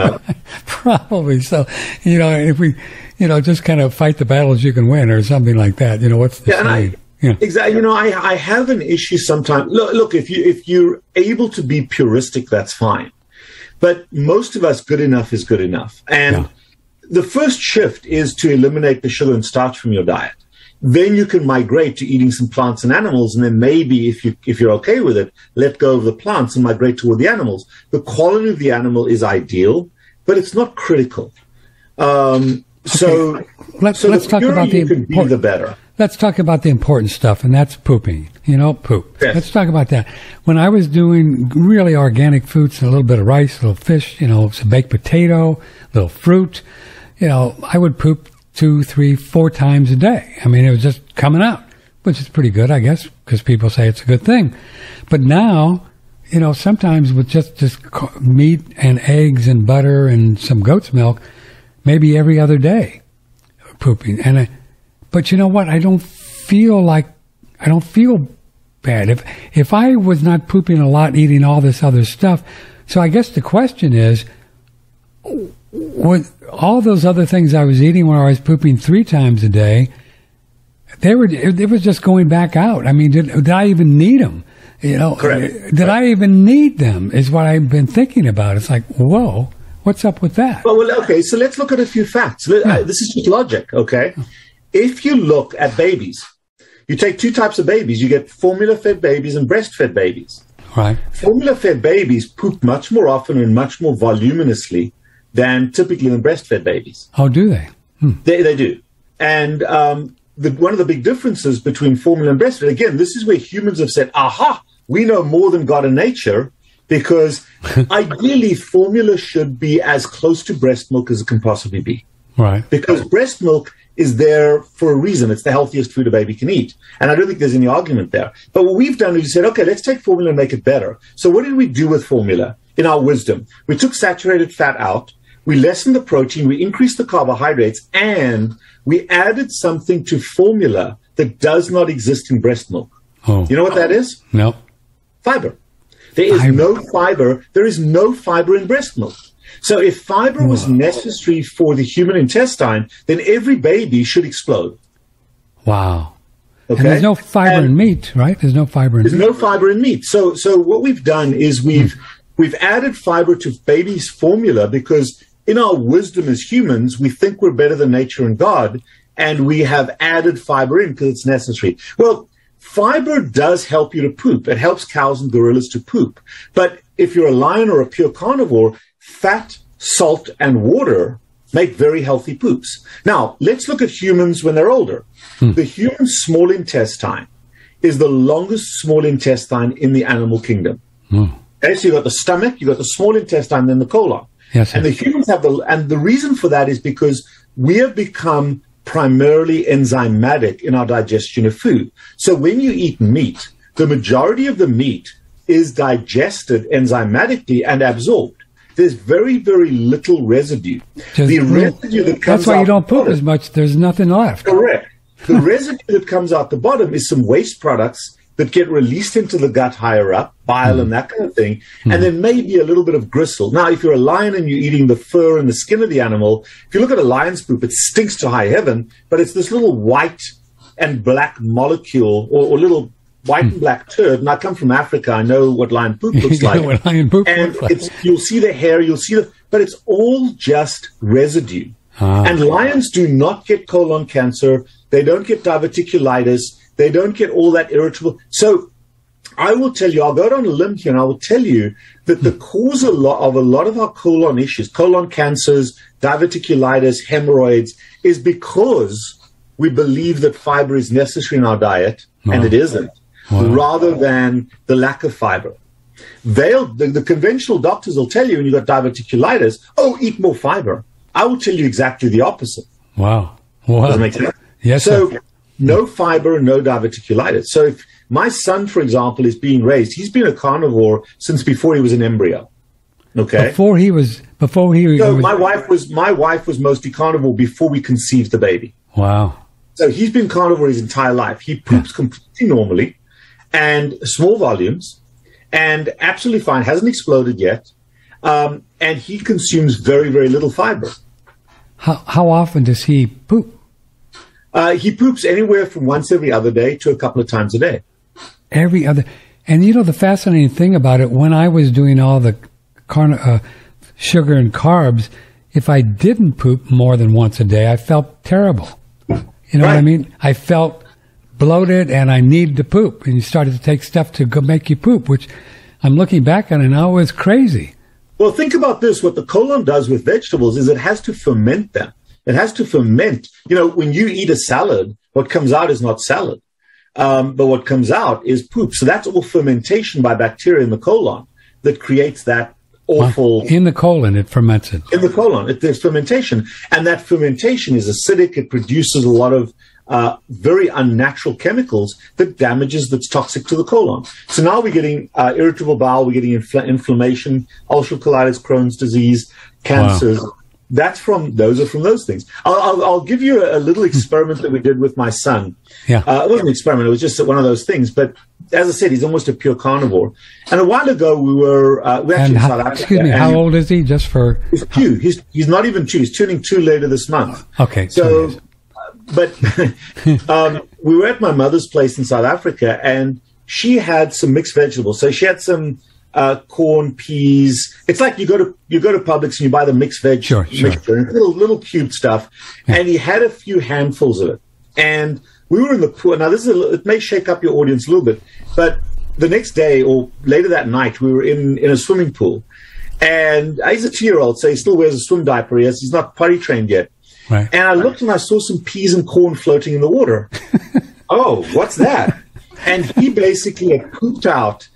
probably so. If we, just kind of fight the battles you can win or something like that, what's the saying? Exactly. I have an issue sometimes. Look, if you're able to be puristic, that's fine. But most of us, good enough is good enough. And the first shift is to eliminate the sugar and starch from your diet. Then you can migrate to eating some plants and animals, and then maybe if you're okay with it, let go of the plants and migrate toward the animals. The quality of the animal is ideal, but it's not critical. Let's talk about the better. Let's talk about the important stuff, and that's pooping. Poop. Yes. Let's talk about that. When I was doing really organic foods, a little bit of rice, a little fish, some baked potato, a little fruit, I would poop 2, 3, 4 times a day. I mean, it was just coming out, which is pretty good, I guess, because people say it's a good thing. But now, sometimes with just meat and eggs and butter and some goat's milk, maybe every other day, pooping. But you know what? I don't feel bad. If I was not pooping a lot, eating all this other stuff, so I guess the question is, with all those other things I was eating when I was pooping 3 times a day, it was just going back out. I mean, did I even need them? Correct. Did I even need them is what I've been thinking about. It's like, whoa, what's up with that? Well, okay, so let's look at a few facts. This is just logic, okay? If you look at babies, you take 2 types of babies. You get formula-fed babies and breastfed babies. Right. Formula-fed babies poop much more often and much more voluminously than typically in breastfed babies. Oh, do they? They do. And one of the big differences between formula and breastfed, again, this is where humans have said, aha, we know more than God and nature, because ideally formula should be as close to breast milk as it can possibly be. Right. Because breast milk is there for a reason. It's the healthiest food a baby can eat. And I don't think there's any argument there. But what we've done is we said, okay, let's take formula and make it better. So what did we do with formula in our wisdom? We took saturated fat out. We lessened the protein. We increased the carbohydrates. And we added something to formula that does not exist in breast milk. Oh. You know what that is? No. Fiber. There is no fiber. There is no fiber in breast milk. So if fiber was necessary for the human intestine, then every baby should explode. Wow. Okay? And there's no fiber in meat, right? There's no fiber in meat. There's no fiber in meat. So what we've done is we've added fiber to baby's formula because in our wisdom as humans, we think we're better than nature and God, and we have added fiber in because it's necessary. Well, fiber does help you to poop. It helps cows and gorillas to poop. But if you're a lion or a pure carnivore, fat, salt, and water make very healthy poops. Now, let's look at humans when they're older. The human small intestine is the longest small intestine in the animal kingdom. Okay, so you've got the stomach, you've got the small intestine, then the colon. Yes, and the humans have and the reason for that is because we have become primarily enzymatic in our digestion of food. So when you eat meat, the majority of the meat is digested enzymatically and absorbed. There's very, very little residue. The residue that comes That's why you don't poop as much. There's nothing left. Correct. The residue that comes out the bottom is some waste products that get released into the gut higher up, bile and that kind of thing, and then maybe a little bit of gristle. Now, if you're a lion and you're eating the fur and the skin of the animal, if you look at a lion's poop, it stinks to high heaven, but it's this little white and black molecule or little white and black turd. And I come from Africa. I know what lion poop looks like. What lion poop and looks like. You'll see the hair, but it's all just residue. And lions do not get colon cancer. They don't get diverticulitis. They don't get all that irritable. So I will tell you, I'll go down a limb here and I will tell you that the cause of a lot of our colon issues, colon cancers, diverticulitis, hemorrhoids, is because we believe that fiber is necessary in our diet, and it isn't, rather than the lack of fiber. The conventional doctors will tell you when you've got diverticulitis, oh, eat more fiber. I will tell you exactly the opposite. Wow. Does it make sense? Yes, so sir. No fiber, no diverticulitis. So if my son, for example, is being raised, he's been a carnivore since before he was an embryo. Okay. Before he was. So my wife was mostly carnivore before we conceived the baby. Wow. So he's been carnivore his entire life. He poops completely normally and small volumes and absolutely fine, hasn't exploded yet. And he consumes very, very little fiber. How often does he poop? He poops anywhere from once every other day to a couple of times a day. Every other. And the fascinating thing about it, when I was doing all the sugar and carbs, if I didn't poop more than once a day, I felt terrible. You know what I mean? I felt bloated and I needed to poop. And you started to take stuff to go make you poop, which I'm looking back on it now was crazy. Well, think about this. What the colon does with vegetables is it has to ferment them. It has to ferment. When you eat a salad, what comes out is not salad, but what comes out is poop. So that's all fermentation by bacteria in the colon that creates that awful... In the colon, it ferments it. In the colon, there's fermentation. And that fermentation is acidic. It produces a lot of very unnatural chemicals that's toxic to the colon. So now we're getting irritable bowel, we're getting inflammation, ulcerative colitis, Crohn's disease, cancers. Wow. Those are from those things. I'll give you a little experiment that we did with my son. Yeah. It wasn't an experiment. It was just one of those things. But as I said, he's almost a pure carnivore. And a while ago, we actually in South Africa. Excuse me, how old is he? Just for... He's 2. He's not even 2. He's turning 2 later this month. Okay. So, but we were at my mother's place in South Africa, and she had some mixed vegetables. So she had some... corn, peas. It's like you go to Publix and you buy the mixed veg mixture, and little cube stuff. Yeah. And he had a few handfuls of it. And we were in the pool. Now it may shake up your audience a little bit, but the next day or later that night, we were in a swimming pool. And he's a 2-year-old, so he still wears a swim diaper. He's not potty trained yet. Right. And I looked and I saw some peas and corn floating in the water. Oh, what's that? And he basically had pooped out.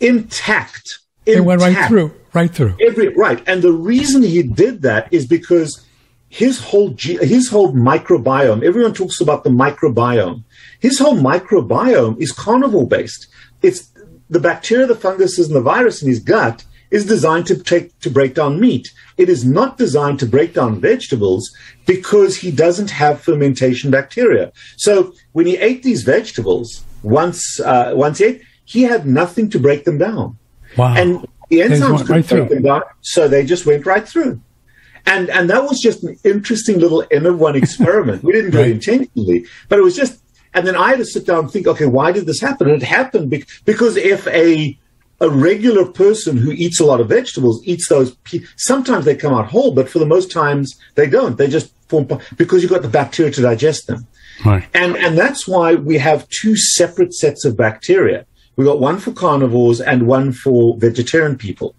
Intact. It went right through. Right. And the reason he did that is because his whole microbiome, everyone talks about the microbiome. His whole microbiome is carnivore based. It's the bacteria, the funguses, and the virus in his gut is designed to break down meat. It is not designed to break down vegetables because he doesn't have fermentation bacteria. So when he ate these vegetables, once he ate, he had nothing to break them down. Wow. And the enzymes couldn't break them down, so they just went right through. And that was just an interesting little N-of-1 experiment. We didn't do it intentionally, but it was just... And then I had to sit down and think, okay, why did this happen? And it happened because if a regular person who eats a lot of vegetables eats those... Sometimes they come out whole, but for the most times they don't. They just form... Because you've got the bacteria to digest them. Right. And that's why we have 2 separate sets of bacteria. We got one for carnivores and one for vegetarian people.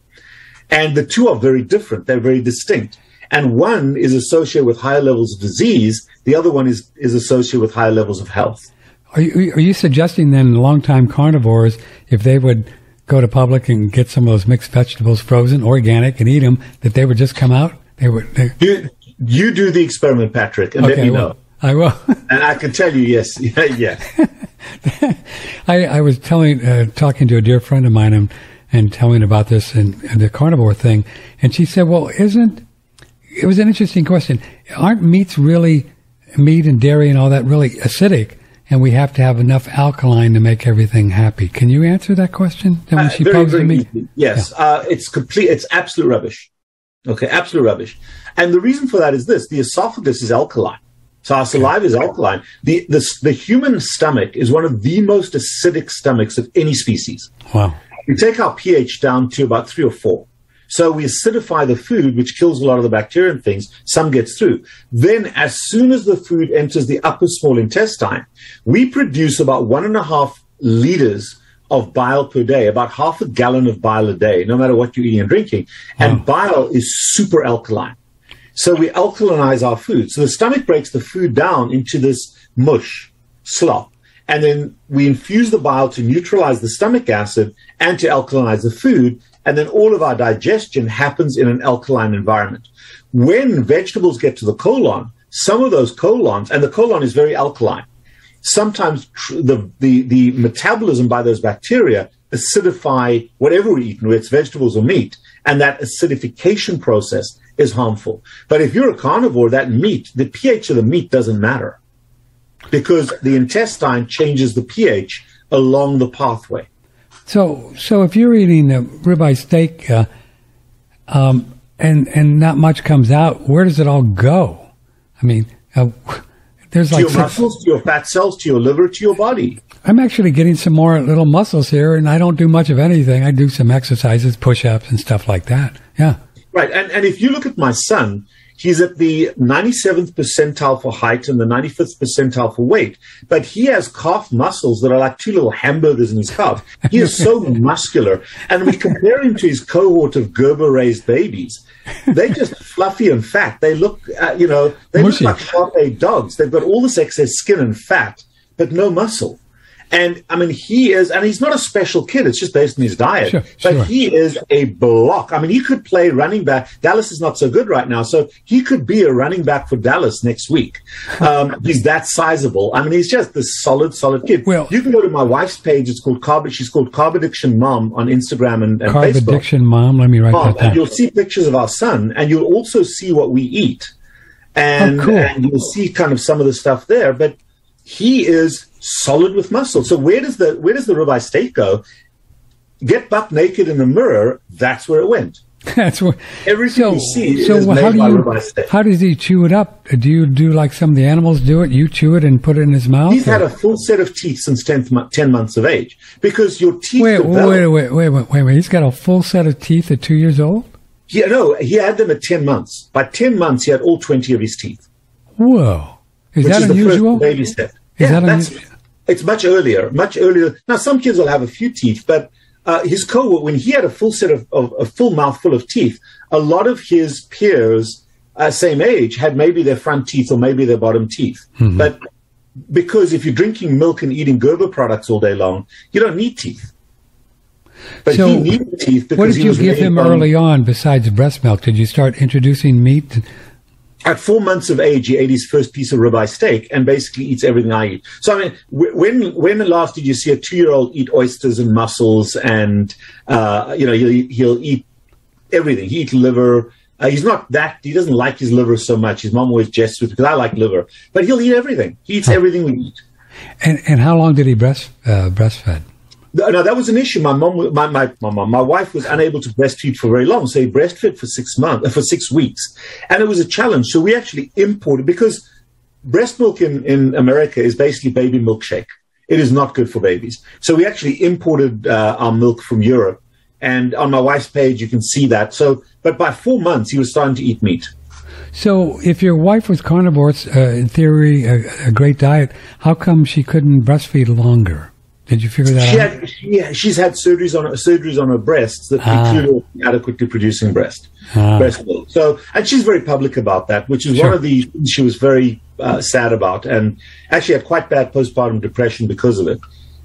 And the 2 are very different. They're very distinct. And one is associated with higher levels of disease. The other one is associated with higher levels of health. Are you suggesting then longtime carnivores, if they would go to Publix and get some of those mixed vegetables frozen, organic, and eat them, that they would just come out? You do the experiment, Patrick, and let me know. I will. And I can tell you, yes. Yeah. I was talking to a dear friend of mine and telling about this and the carnivore thing, and she said, well, it was an interesting question. Aren't meat and dairy and all that really acidic, and we have to have enough alkaline to make everything happy? Can you answer that question? When she posed to me? Yes. Yeah. It's absolute rubbish. Okay, absolute rubbish. And the reason for that is this: the esophagus is alkaline. So our saliva is alkaline. The human stomach is one of the most acidic stomachs of any species. Wow. We take our pH down to about 3 or 4. So we acidify the food, which kills a lot of the bacteria and things. Some gets through. Then as soon as the food enters the upper small intestine, we produce about 1.5 liters of bile per day, about half a gallon of bile a day, no matter what you're eating and drinking. And bile is super alkaline. So we alkalinize our food. So the stomach breaks the food down into this mush, slop. And then we infuse the bile to neutralize the stomach acid and to alkalinize the food. And then all of our digestion happens in an alkaline environment. When vegetables get to the colon, some of those colons, and the colon is very alkaline, sometimes the metabolism by those bacteria acidify whatever we eat, whether it's vegetables or meat, and that acidification process is harmful. But if you're a carnivore, that meat, the pH of the meat doesn't matter because the intestine changes the pH along the pathway. So if you're eating a ribeye steak and not much comes out, where does it all go? I mean, there's like to your muscles, to your fat cells, to your liver, to your body. I'm actually getting some more little muscles here, and I don't do much of anything. I do some exercises, push-ups, and stuff like that. Yeah. Right. And if you look at my son, he's at the 97th percentile for height and the 95th percentile for weight, but he has calf muscles that are like two little hamburgers in his calf. He is so muscular. And we compare him to his cohort of Gerber-raised babies. They're just fluffy and fat. They look, they look like sharp-eyed dogs. They've got all this excess skin and fat, but no muscle. And I mean, he's not a special kid. It's just based on his diet. But he is a block. I mean, he could play running back. Dallas is not so good right now. So he could be a running back for Dallas next week. He's that sizable. I mean, he's just this solid kid. Well, you can go to my wife's page. She's called Carb Addiction Mom on Instagram and Carb Facebook. Addiction Mom. Let me write that down. And you'll see pictures of our son, and you'll also see what we eat. And, cool. And you'll see kind of some of the stuff there. But he is solid with muscle. So where does the ribeye steak go? Get buck naked in the mirror. That's where it went. That's where everything you see is made by ribeye steak. How does he chew it up? Do you do like some of the animals do it? You chew it and put it in his mouth? He's had a full set of teeth since 10 months of age because your teeth. Wait. He's got a full set of teeth at 2 years old? Yeah, no, he had them at 10 months. By 10 months, he had all 20 of his teeth. Whoa. Is that unusual? The first baby step. It's much earlier. Now, some kids will have a few teeth, but his cohort, when he had a full set of a full mouthful of teeth, a lot of his peers, same age, had maybe their front teeth or maybe their bottom teeth. Mm-hmm. But because if you're drinking milk and eating Gerber products all day long, you don't need teeth. But so he needed teeth because what did you give him early on besides breast milk? Did you start introducing meat? At 4 months of age, he ate his first piece of ribeye steak and basically eats everything I eat. So, I mean, when last did you see a 2-year-old eat oysters and mussels and, he'll eat everything. He eats liver. He doesn't like his liver so much. His mom always jests with it because I like liver. But he'll eat everything. He eats everything we eat. And how long did he breastfed? No, that was an issue. My wife was unable to breastfeed for very long, so he breastfed for 6 weeks, and it was a challenge. So we actually imported, because breast milk in America is basically baby milkshake. It is not good for babies. So we actually imported our milk from Europe, and on my wife's page you can see that. So, but by 4 months he was starting to eat meat. So if your wife was carnivore, in theory, a great diet, how come she couldn't breastfeed longer? Did you figure that out? She's had surgeries on her breasts that preclude adequately producing breast milk. So, and she's very public about that, which is one of the things she was very sad about, and actually had quite bad postpartum depression because of it.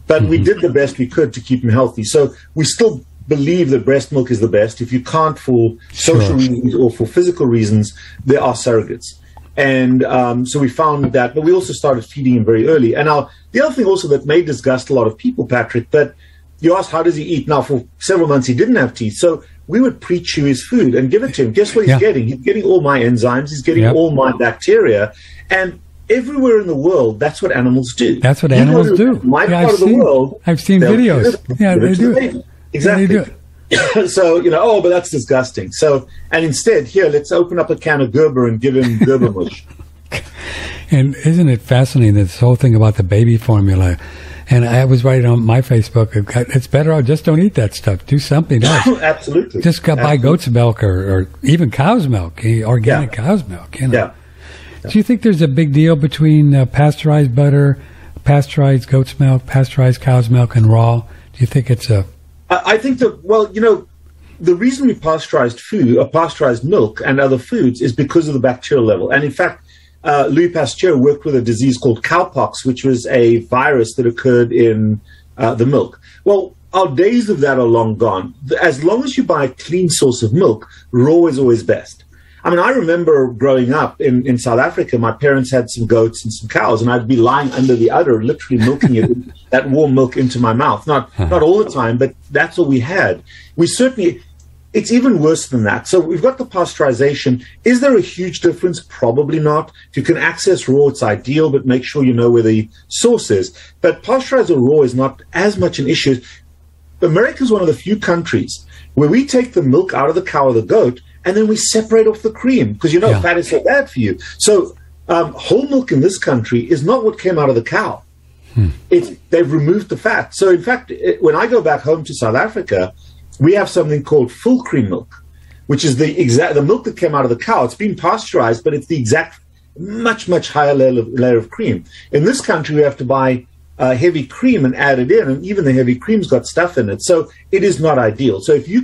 But we did the best we could to keep him healthy. So we still believe that breast milk is the best. If you can't for social reasons or for physical reasons, there are surrogates. And so we found that, but we also started feeding him very early. And now, the other thing also that may disgust a lot of people, Patrick, but you asked, how does he eat? Now, for several months, he didn't have teeth. So we would pre-chew his food and give it to him. Guess what he's getting? He's getting all my enzymes. He's getting all my bacteria. And everywhere in the world, that's what animals do. That's what animals do. My part of the world. I've seen videos. Yeah, they do it. Exactly. They do it. So, but that's disgusting. So, and instead, here, let's open up a can of Gerber and give him Gerber mush. And isn't it fascinating, this whole thing about the baby formula? And I was writing on my Facebook, it's better just don't eat that stuff. Do something else. Absolutely. Just buy goat's milk or even cow's milk, organic cow's milk. Yeah. Do you think there's a big deal between pasteurized butter, pasteurized goat's milk, pasteurized cow's milk, and raw? Do you think it's a... I think that, well, the reason we pasteurized food, or pasteurized milk and other foods, is because of the bacterial level. And in fact, Louis Pasteur worked with a disease called cowpox, which was a virus that occurred in the milk. Well, our days of that are long gone. As long as you buy a clean source of milk, raw is always best. I mean, I remember growing up in South Africa, my parents had some goats and some cows, and I'd be lying under the udder, literally milking it, that warm milk into my mouth. Not all the time, but that's all we had. It's even worse than that. So we've got the pasteurization. Is there a huge difference? Probably not. If you can access raw, it's ideal, but make sure you know where the source is. But pasteurized or raw is not as much an issue. America is one of the few countries where we take the milk out of the cow or the goat, and then we separate off the cream because, fat is so bad for you. So whole milk in this country is not what came out of the cow. They've removed the fat. So, in fact, when I go back home to South Africa, we have something called full cream milk, which is the milk that came out of the cow. It's been pasteurized, but it's the exact much, much higher layer of cream. In this country, we have to buy heavy cream and add it in, and even the heavy cream's got stuff in it. So it is not ideal. So if you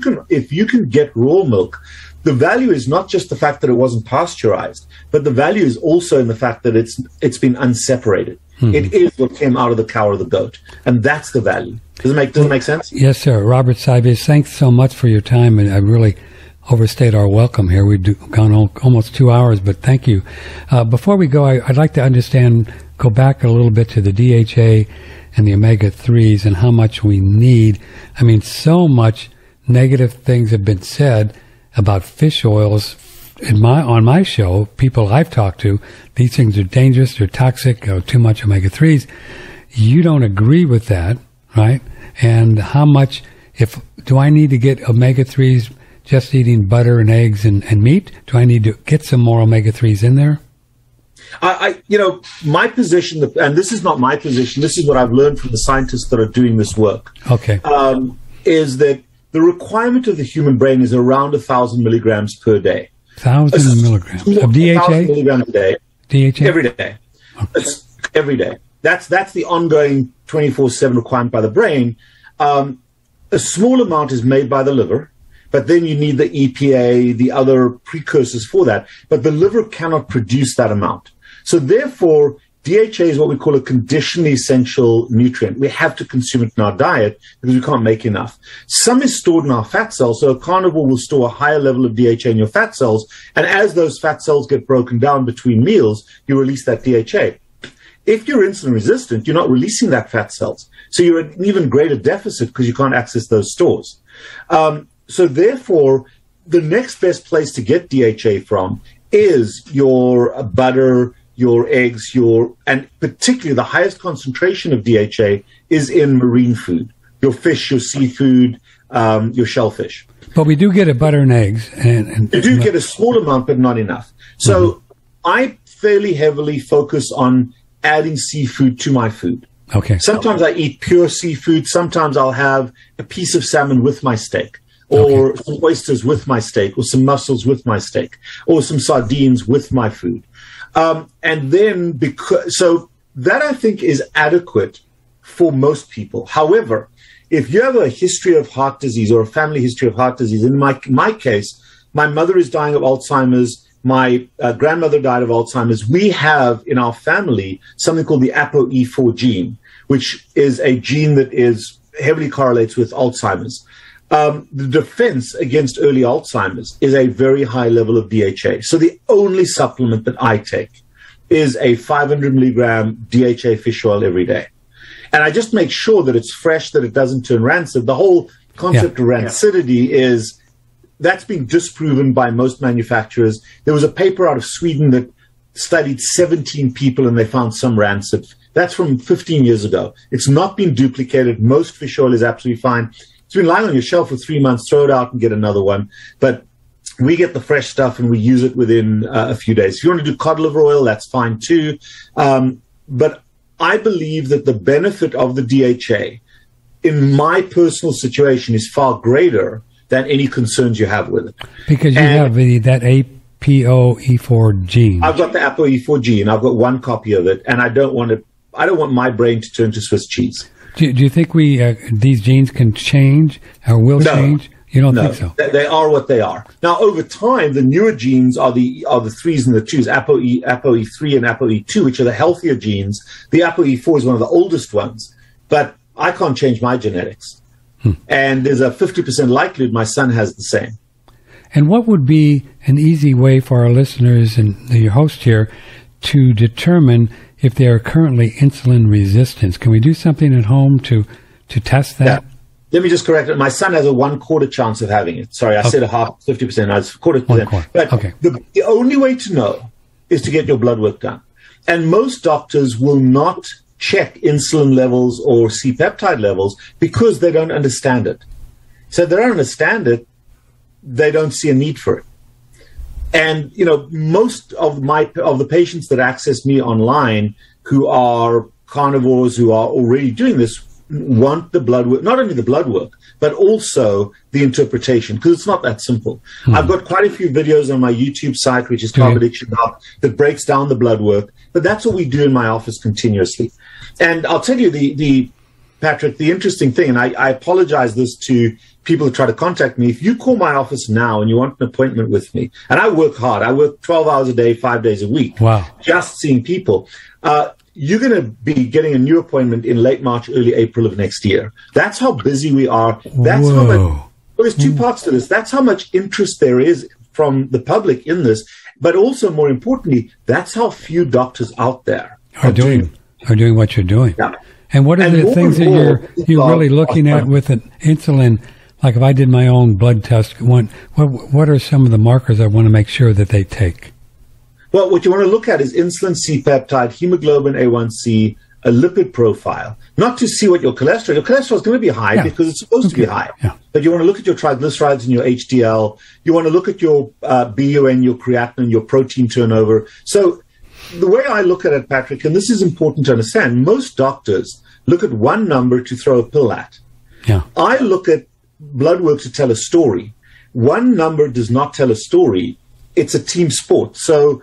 can get raw milk, the value is not just the fact that it wasn't pasteurized, but the value is also in the fact that it's been unseparated. It is what came out of the cow or the goat, and that's the value. Does it make sense? Yes, sir. Robert Sybes, thanks so much for your time, and I really overstayed our welcome here. We've gone almost 2 hours, but thank you. Before we go, I'd like to go back a little bit to the DHA and the omega-3s and how much we need. I mean, so much negative things have been said about fish oils on my show. People I've talked to, these things are dangerous, they're toxic, too much omega-3s. You don't agree with that, right? And how much, do I need to get omega-3s just eating butter and eggs and meat? Do I need to get some more omega-3s in there? My position, and this is not my position, this is what I've learned from the scientists that are doing this work. Okay. Is that the requirement of the human brain is around 1,000 milligrams per day. 1,000 milligrams of DHA? 1,000 milligrams a day. DHA? Every day. Okay. Every day. That's the ongoing 24/7 requirement by the brain. A small amount is made by the liver, but then you need the EPA, the other precursors for that. But the liver cannot produce that amount. So therefore, DHA is what we call a conditionally essential nutrient. We have to consume it in our diet because we can't make enough. Some is stored in our fat cells, so a carnivore will store a higher level of DHA in your fat cells, and as those fat cells get broken down between meals, you release that DHA. If you're insulin resistant, you're not releasing that fat cells, so you're at an even greater deficit because you can't access those stores. So therefore, the next best place to get DHA from is your butter, your eggs, and particularly the highest concentration of DHA is in marine food, your fish, your seafood, your shellfish. But we do get a butter and eggs. And you do get a small amount, but not enough. So I fairly heavily focus on adding seafood to my food. Okay. Sometimes I eat pure seafood. Sometimes I'll have a piece of salmon with my steak, or some oysters with my steak, or some mussels with my steak, or some sardines with my food. And then, so that I think is adequate for most people. However, if you have a history of heart disease or a family history of heart disease, in my case, my mother is dying of Alzheimer's, my grandmother died of Alzheimer's. We have in our family something called the ApoE4 gene, which is a gene that heavily correlates with Alzheimer's. The defense against early Alzheimer's is a very high level of DHA. So the only supplement that I take is a 500 milligram DHA fish oil every day. And I just make sure that it's fresh, that it doesn't turn rancid. The whole concept of rancidity that's been disproven by most manufacturers. There was a paper out of Sweden that studied 17 people and they found some rancid. That's from 15 years ago. It's not been duplicated. Most fish oil is absolutely fine. It's been lying on your shelf for 3 months. Throw it out and get another one. But we get the fresh stuff and we use it within a few days. If you want to do cod liver oil, that's fine too. But I believe that the benefit of the DHA in my personal situation is far greater than any concerns you have with it. Because you have that ApoE4 gene. I've got the ApoE4 gene. I've got one copy of it, and I don't want my brain to turn to Swiss cheese. Do you think these genes can change or will change? You don't think so? They are what they are. Now, over time, the newer genes are the 3s and the 2s, ApoE3 and ApoE2, which are the healthier genes. The ApoE4 is one of the oldest ones. But I can't change my genetics. And there's a 50% likelihood my son has the same. And what would be an easy way for our listeners and your host here to determine if they are currently insulin resistant? Can we do something at home to test that? Yeah. Let me just correct it. My son has a 1/4 chance of having it. Sorry, I said a half, 50%. No, it's 1/4%. But the only way to know is to get your blood work done. And most doctors will not check insulin levels or C-peptide levels because they don't understand it. So if they don't understand it, they don't see a need for it. And, most of the patients that access me online who are carnivores, who are already doing this, want the blood work, not only the blood work, but also the interpretation, because it's not that simple. I've got quite a few videos on my YouTube site, which is Carb Addiction Hub, that breaks down the blood work, but that's what we do in my office continuously. And I'll tell you, Patrick, the interesting thing, and I apologize this to people who try to contact me, if you call my office now and you want an appointment with me, and I work hard, I work 12 hours a day, 5 days a week, just seeing people, you're going to be getting a new appointment in late March, early April of next year. That's how busy we are. That's how much. Well, there's two parts to this. That's how much interest there is from the public in this. But also, more importantly, that's how few doctors out there are doing what you're doing. Yeah. And what are the things that you're really looking at with an insulin? Like if I did my own blood test, what are some of the markers I want to make sure that they take? Well, what you want to look at is insulin, C-peptide, hemoglobin A1C, a lipid profile, not to see what your cholesterol is going to be high because it's supposed to be high. Yeah. But you want to look at your triglycerides and your HDL. You want to look at your BUN, your creatinine, your protein turnover. So the way I look at it, Patrick, and this is important to understand, most doctors look at one number to throw a pill at. Yeah. I look at blood work to tell a story. One number does not tell a story. It's a team sport. So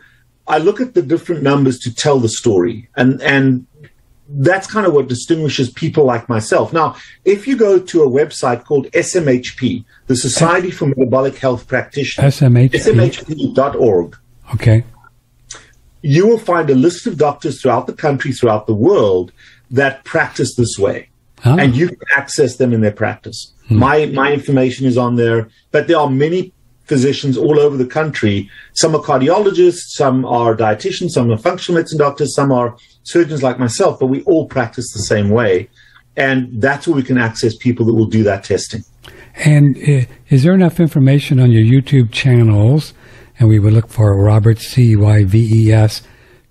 I look at the different numbers to tell the story, and that's kind of what distinguishes people like myself. Now, if you go to a website called SMHP, the Society for Metabolic Health Practitioners, smhp.org, okay, you will find a list of doctors throughout the country, throughout the world, that practice this way, and you can access them in their practice. My information is on there, but there are many physicians all over the country. Some are cardiologists, some are dietitians, some are functional medicine doctors, some are surgeons like myself, but we all practice the same way. And that's where we can access people that will do that testing. And is there enough information on your YouTube channels, and we would look for Robert Cyves,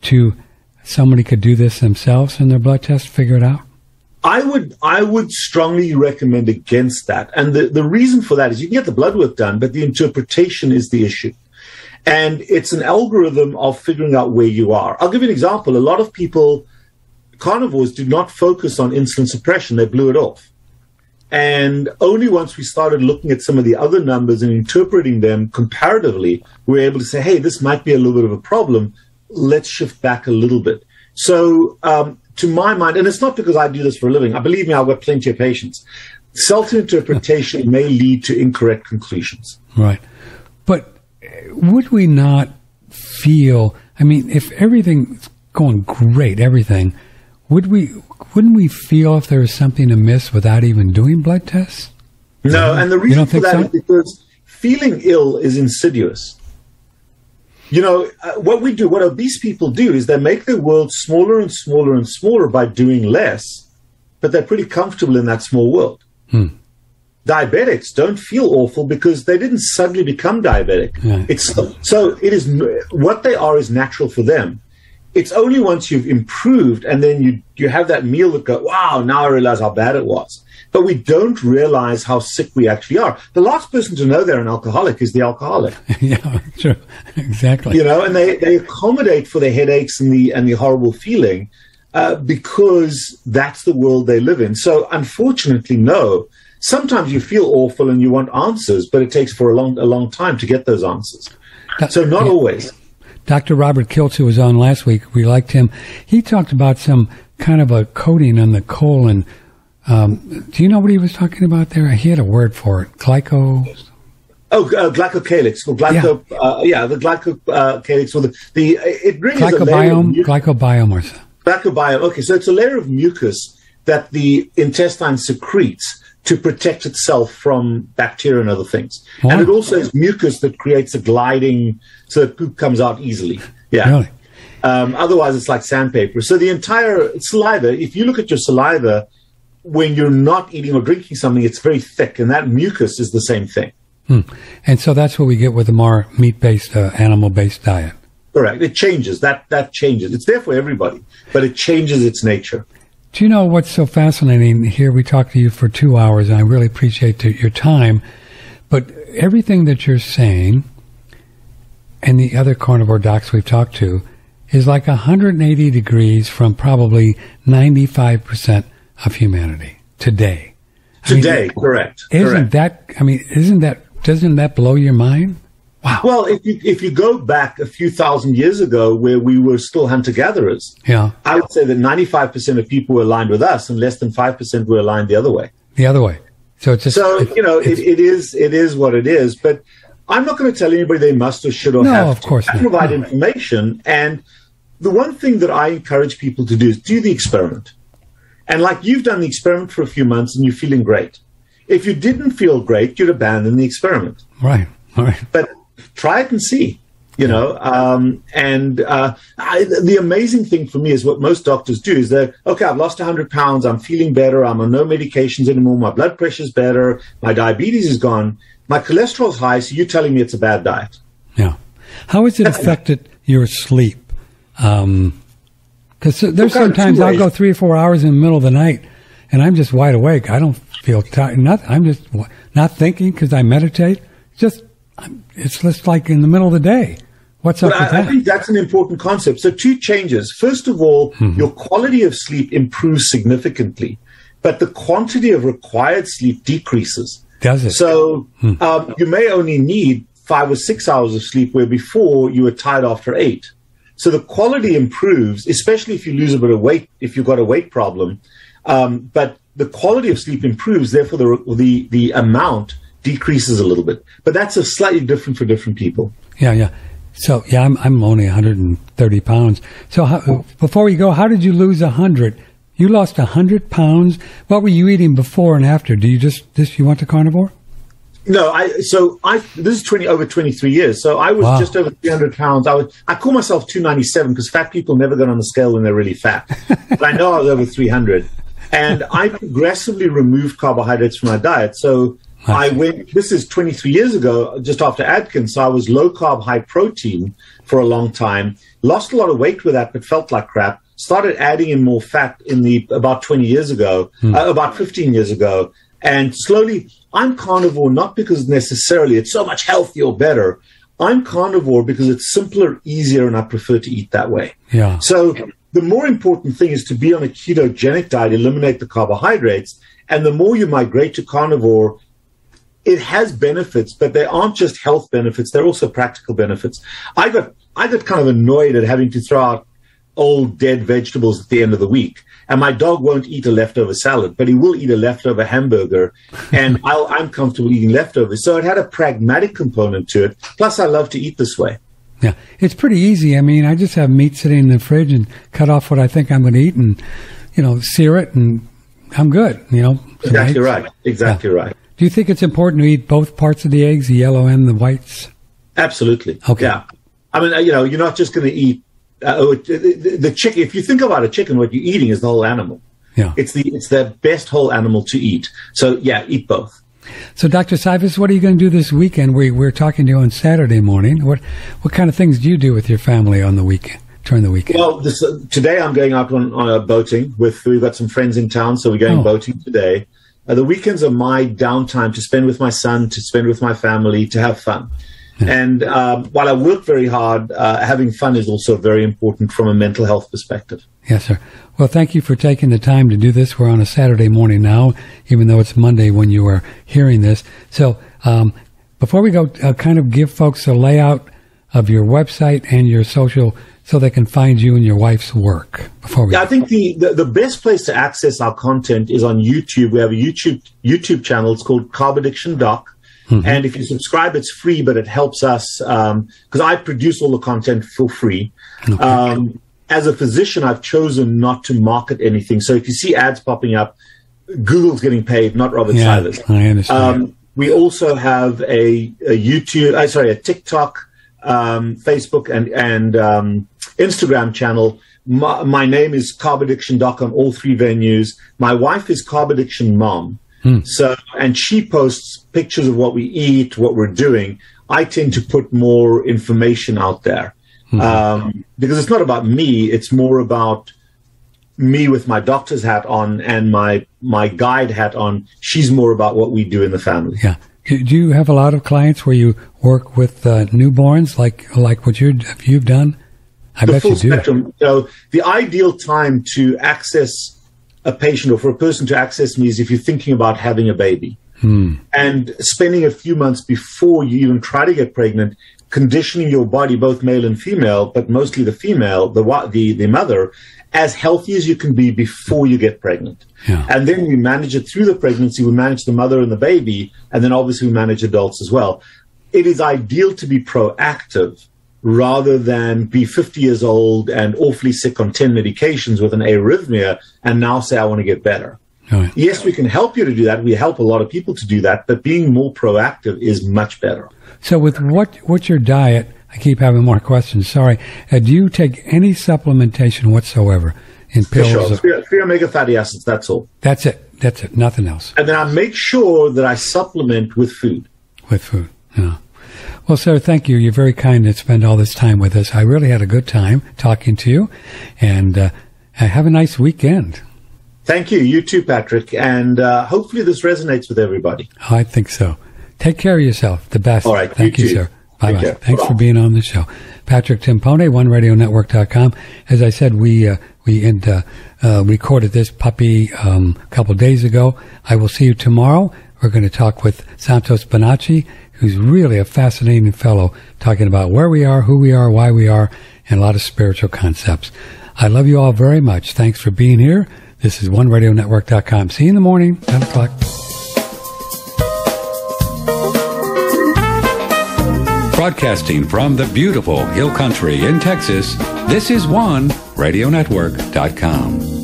to somebody could do this themselves in their blood test, figure it out? I would strongly recommend against that. And the reason for that is you can get the blood work done, but the interpretation is the issue. And it's an algorithm of figuring out where you are. I'll give you an example. A lot of people, carnivores, do not focus on insulin suppression. They blew it off. And only once we started looking at some of the other numbers and interpreting them comparatively, we were able to say, hey, this might be a little bit of a problem. Let's shift back a little bit. So, to my mind, and it's not because I do this for a living, believe me, I've got plenty of patients, self-interpretation may lead to incorrect conclusions. Right. But would we not feel, if everything's going great, wouldn't we feel if there was something amiss without even doing blood tests? No, and the reason for that is because feeling ill is insidious. What obese people do is they make their world smaller and smaller and smaller by doing less, but they're pretty comfortable in that small world. Diabetics don't feel awful because they didn't suddenly become diabetic. Yeah. What they are is natural for them. It's only once you've improved and then you have that meal that go, wow, now I realize how bad it was. But we don't realize how sick we actually are. The last person to know they're an alcoholic is the alcoholic. Yeah, sure. Exactly. And they accommodate for the headaches and the horrible feeling. because that's the world they live in. So unfortunately, no. Sometimes you feel awful and you want answers, but it takes for a long time to get those answers. So not always. Dr. Robert Kiltz, who was on last week, we liked him. He talked about some kind of a coating on the colon. Do you know what he was talking about there? He had a word for it. Glycocalyx. Or the glycocalyx, or it brings glycobiome or something. Glycobiome. Okay, so it's a layer of mucus that the intestine secretes to protect itself from bacteria and other things. Wow. And it also has mucus that creates a gliding, so that poop comes out easily. Yeah. Really? Otherwise, it's like sandpaper. So the entire saliva, if you look at your saliva, when you're not eating or drinking something, it's very thick, and that mucus is the same thing. And so that's what we get with a more meat-based, animal-based diet. Correct. It changes. That changes. It's there for everybody, but it changes its nature. Do you know what's so fascinating? Here we talked to you for 2 hours, and I really appreciate your time. But everything that you're saying, and the other carnivore docs we've talked to, is like 180 degrees from probably 95% of humanity today. Correct. Doesn't that blow your mind? Wow. Well, if you go back a few thousand years ago, where we were still hunter-gatherers, I would say that 95% of people were aligned with us, and less than 5% were aligned the other way. So it's just, it is what it is. But I'm not going to tell anybody they must or should or have of course to. not. I provide information, and the one thing that I encourage people to do is do the experiment. And like you've done the experiment for a few months and you're feeling great. If you didn't feel great, you'd abandon the experiment. Right. All right. But try it and see, the amazing thing for me is what most doctors do is that, okay, I've lost 100 pounds. I'm feeling better. I'm on no medications anymore. My blood pressure's better. My diabetes is gone. My cholesterol's high. So you're telling me it's a bad diet. Yeah. How has it affected your sleep? Because there's sometimes I'll go 3 or 4 hours in the middle of the night and I'm just wide awake. I don't feel tired. I'm just not thinking because I meditate. It's just like in the middle of the day. What's up with that? I think that's an important concept. So 2 changes. First of all, your quality of sleep improves significantly, but the quantity of required sleep decreases. Does it? So you may only need 5 or 6 hours of sleep, where before you were tired after 8. So the quality improves, especially if you lose a bit of weight, if you've got a weight problem. But the quality of sleep improves, therefore the amount decreases a little bit. But that's slightly different for different people. Yeah. So, I'm only 130 pounds. So before we go, how did you lose 100? You lost 100 pounds. What were you eating before and after? Do you you went to carnivore? No, this is over 23 years. So I was just over 300 pounds. I call myself 297 because fat people never get on the scale when they're really fat. But I know I was over 300. And I progressively removed carbohydrates from my diet. So this is 23 years ago, just after Atkins. So I was low carb, high protein for a long time. Lost a lot of weight with that, but felt like crap. Started adding in more fat about 20 years ago, about 15 years ago. And slowly, I'm carnivore not because necessarily it's so much healthier or better. I'm carnivore because it's simpler, easier, and I prefer to eat that way. Yeah. So the more important thing is to be on a ketogenic diet, eliminate the carbohydrates, and the more you migrate to carnivore, it has benefits, but they aren't just health benefits; they're also practical benefits. I got kind of annoyed at having to throw out old dead vegetables at the end of the week. And my dog won't eat a leftover salad, but he will eat a leftover hamburger. And I'm comfortable eating leftovers. So it had a pragmatic component to it. Plus, I love to eat this way. Yeah, it's pretty easy. I mean, I just have meat sitting in the fridge and cut off what I think I'm going to eat and, sear it, and I'm good, Exactly right. Exactly right. Do you think it's important to eat both parts of the eggs, the yellow and the whites? Absolutely. Okay. Yeah. I mean, you're not just going to eat the chicken. If you think about a chicken, what you're eating is the whole animal. Yeah. It's the best whole animal to eat. So yeah, eat both. So Dr. Cifus, what are you going to do this weekend? We're talking to you on Saturday morning. What kind of things do you do with your family on the weekend, during the weekend? Well, today I'm going out on a boating we've got some friends in town, so we're going boating today. The weekends are my downtime to spend with my son, to spend with my family, to have fun. Yeah. And while I work very hard, having fun is also very important from a mental health perspective. Yes, sir. Well, thank you for taking the time to do this. We're on a Saturday morning now, even though it's Monday when you are hearing this. So before we go, kind of give folks a layout of your website and your social so they can find you and your wife's work. I think the best place to access our content is on YouTube. We have a YouTube channel. It's called Carb Addiction Doc. Mm-hmm. And if you subscribe, it's free, but it helps us because I produce all the content for free. Okay. As a physician, I've chosen not to market anything. So if you see ads popping up, Google's getting paid, not Robert Silas. I understand. We also have a TikTok, Facebook, and Instagram channel. My name is Carb Addiction Doc on all three venues. My wife is Carb Addiction Mom. And she posts pictures of what we eat, what we're doing. I tend to put more information out there because it's not about me. It's more about me with my doctor's hat on and my guide hat on. She's more about what we do in the family. Yeah. Do you have a lot of clients where you work with newborns, like what you've done? I bet you do. Spectrum. The ideal time to access a patient or for a person to access me is if you're thinking about having a baby and spending a few months before you even try to get pregnant, conditioning your body, both male and female, but mostly the female, the mother, as healthy as you can be before you get pregnant. Yeah. And then we manage it through the pregnancy. We manage the mother and the baby, and then obviously we manage adults as well. It is ideal to be proactive rather than be 50 years old and awfully sick on 10 medications with an arrhythmia and now say, I want to get better. Right. Yes, we can help you to do that. We help a lot of people to do that, but being more proactive is much better. So with what's your diet? I keep having more questions. Sorry. Do you take any supplementation whatsoever in pills? Free omega fatty acids, that's all. That's it. Nothing else. And then I make sure that I supplement with food. Yeah. Well, sir, thank you. You're very kind to spend all this time with us. I really had a good time talking to you, and have a nice weekend. Thank you. You too, Patrick. And hopefully this resonates with everybody. I think so. Take care of yourself. The best. All right. Thank you, sir. Bye-bye. Thanks Bye-bye. for being on the show. Patrick Timpone, OneRadioNetwork.com. As I said, we recorded this puppy a couple of days ago. I will see you tomorrow. We're going to talk with Santos Bonacci, who's really a fascinating fellow, talking about where we are, who we are, why we are, and a lot of spiritual concepts. I love you all very much. Thanks for being here. This is OneRadioNetwork.com. See you in the morning, 10 o'clock. Broadcasting from the beautiful Hill Country in Texas, this is OneRadioNetwork.com.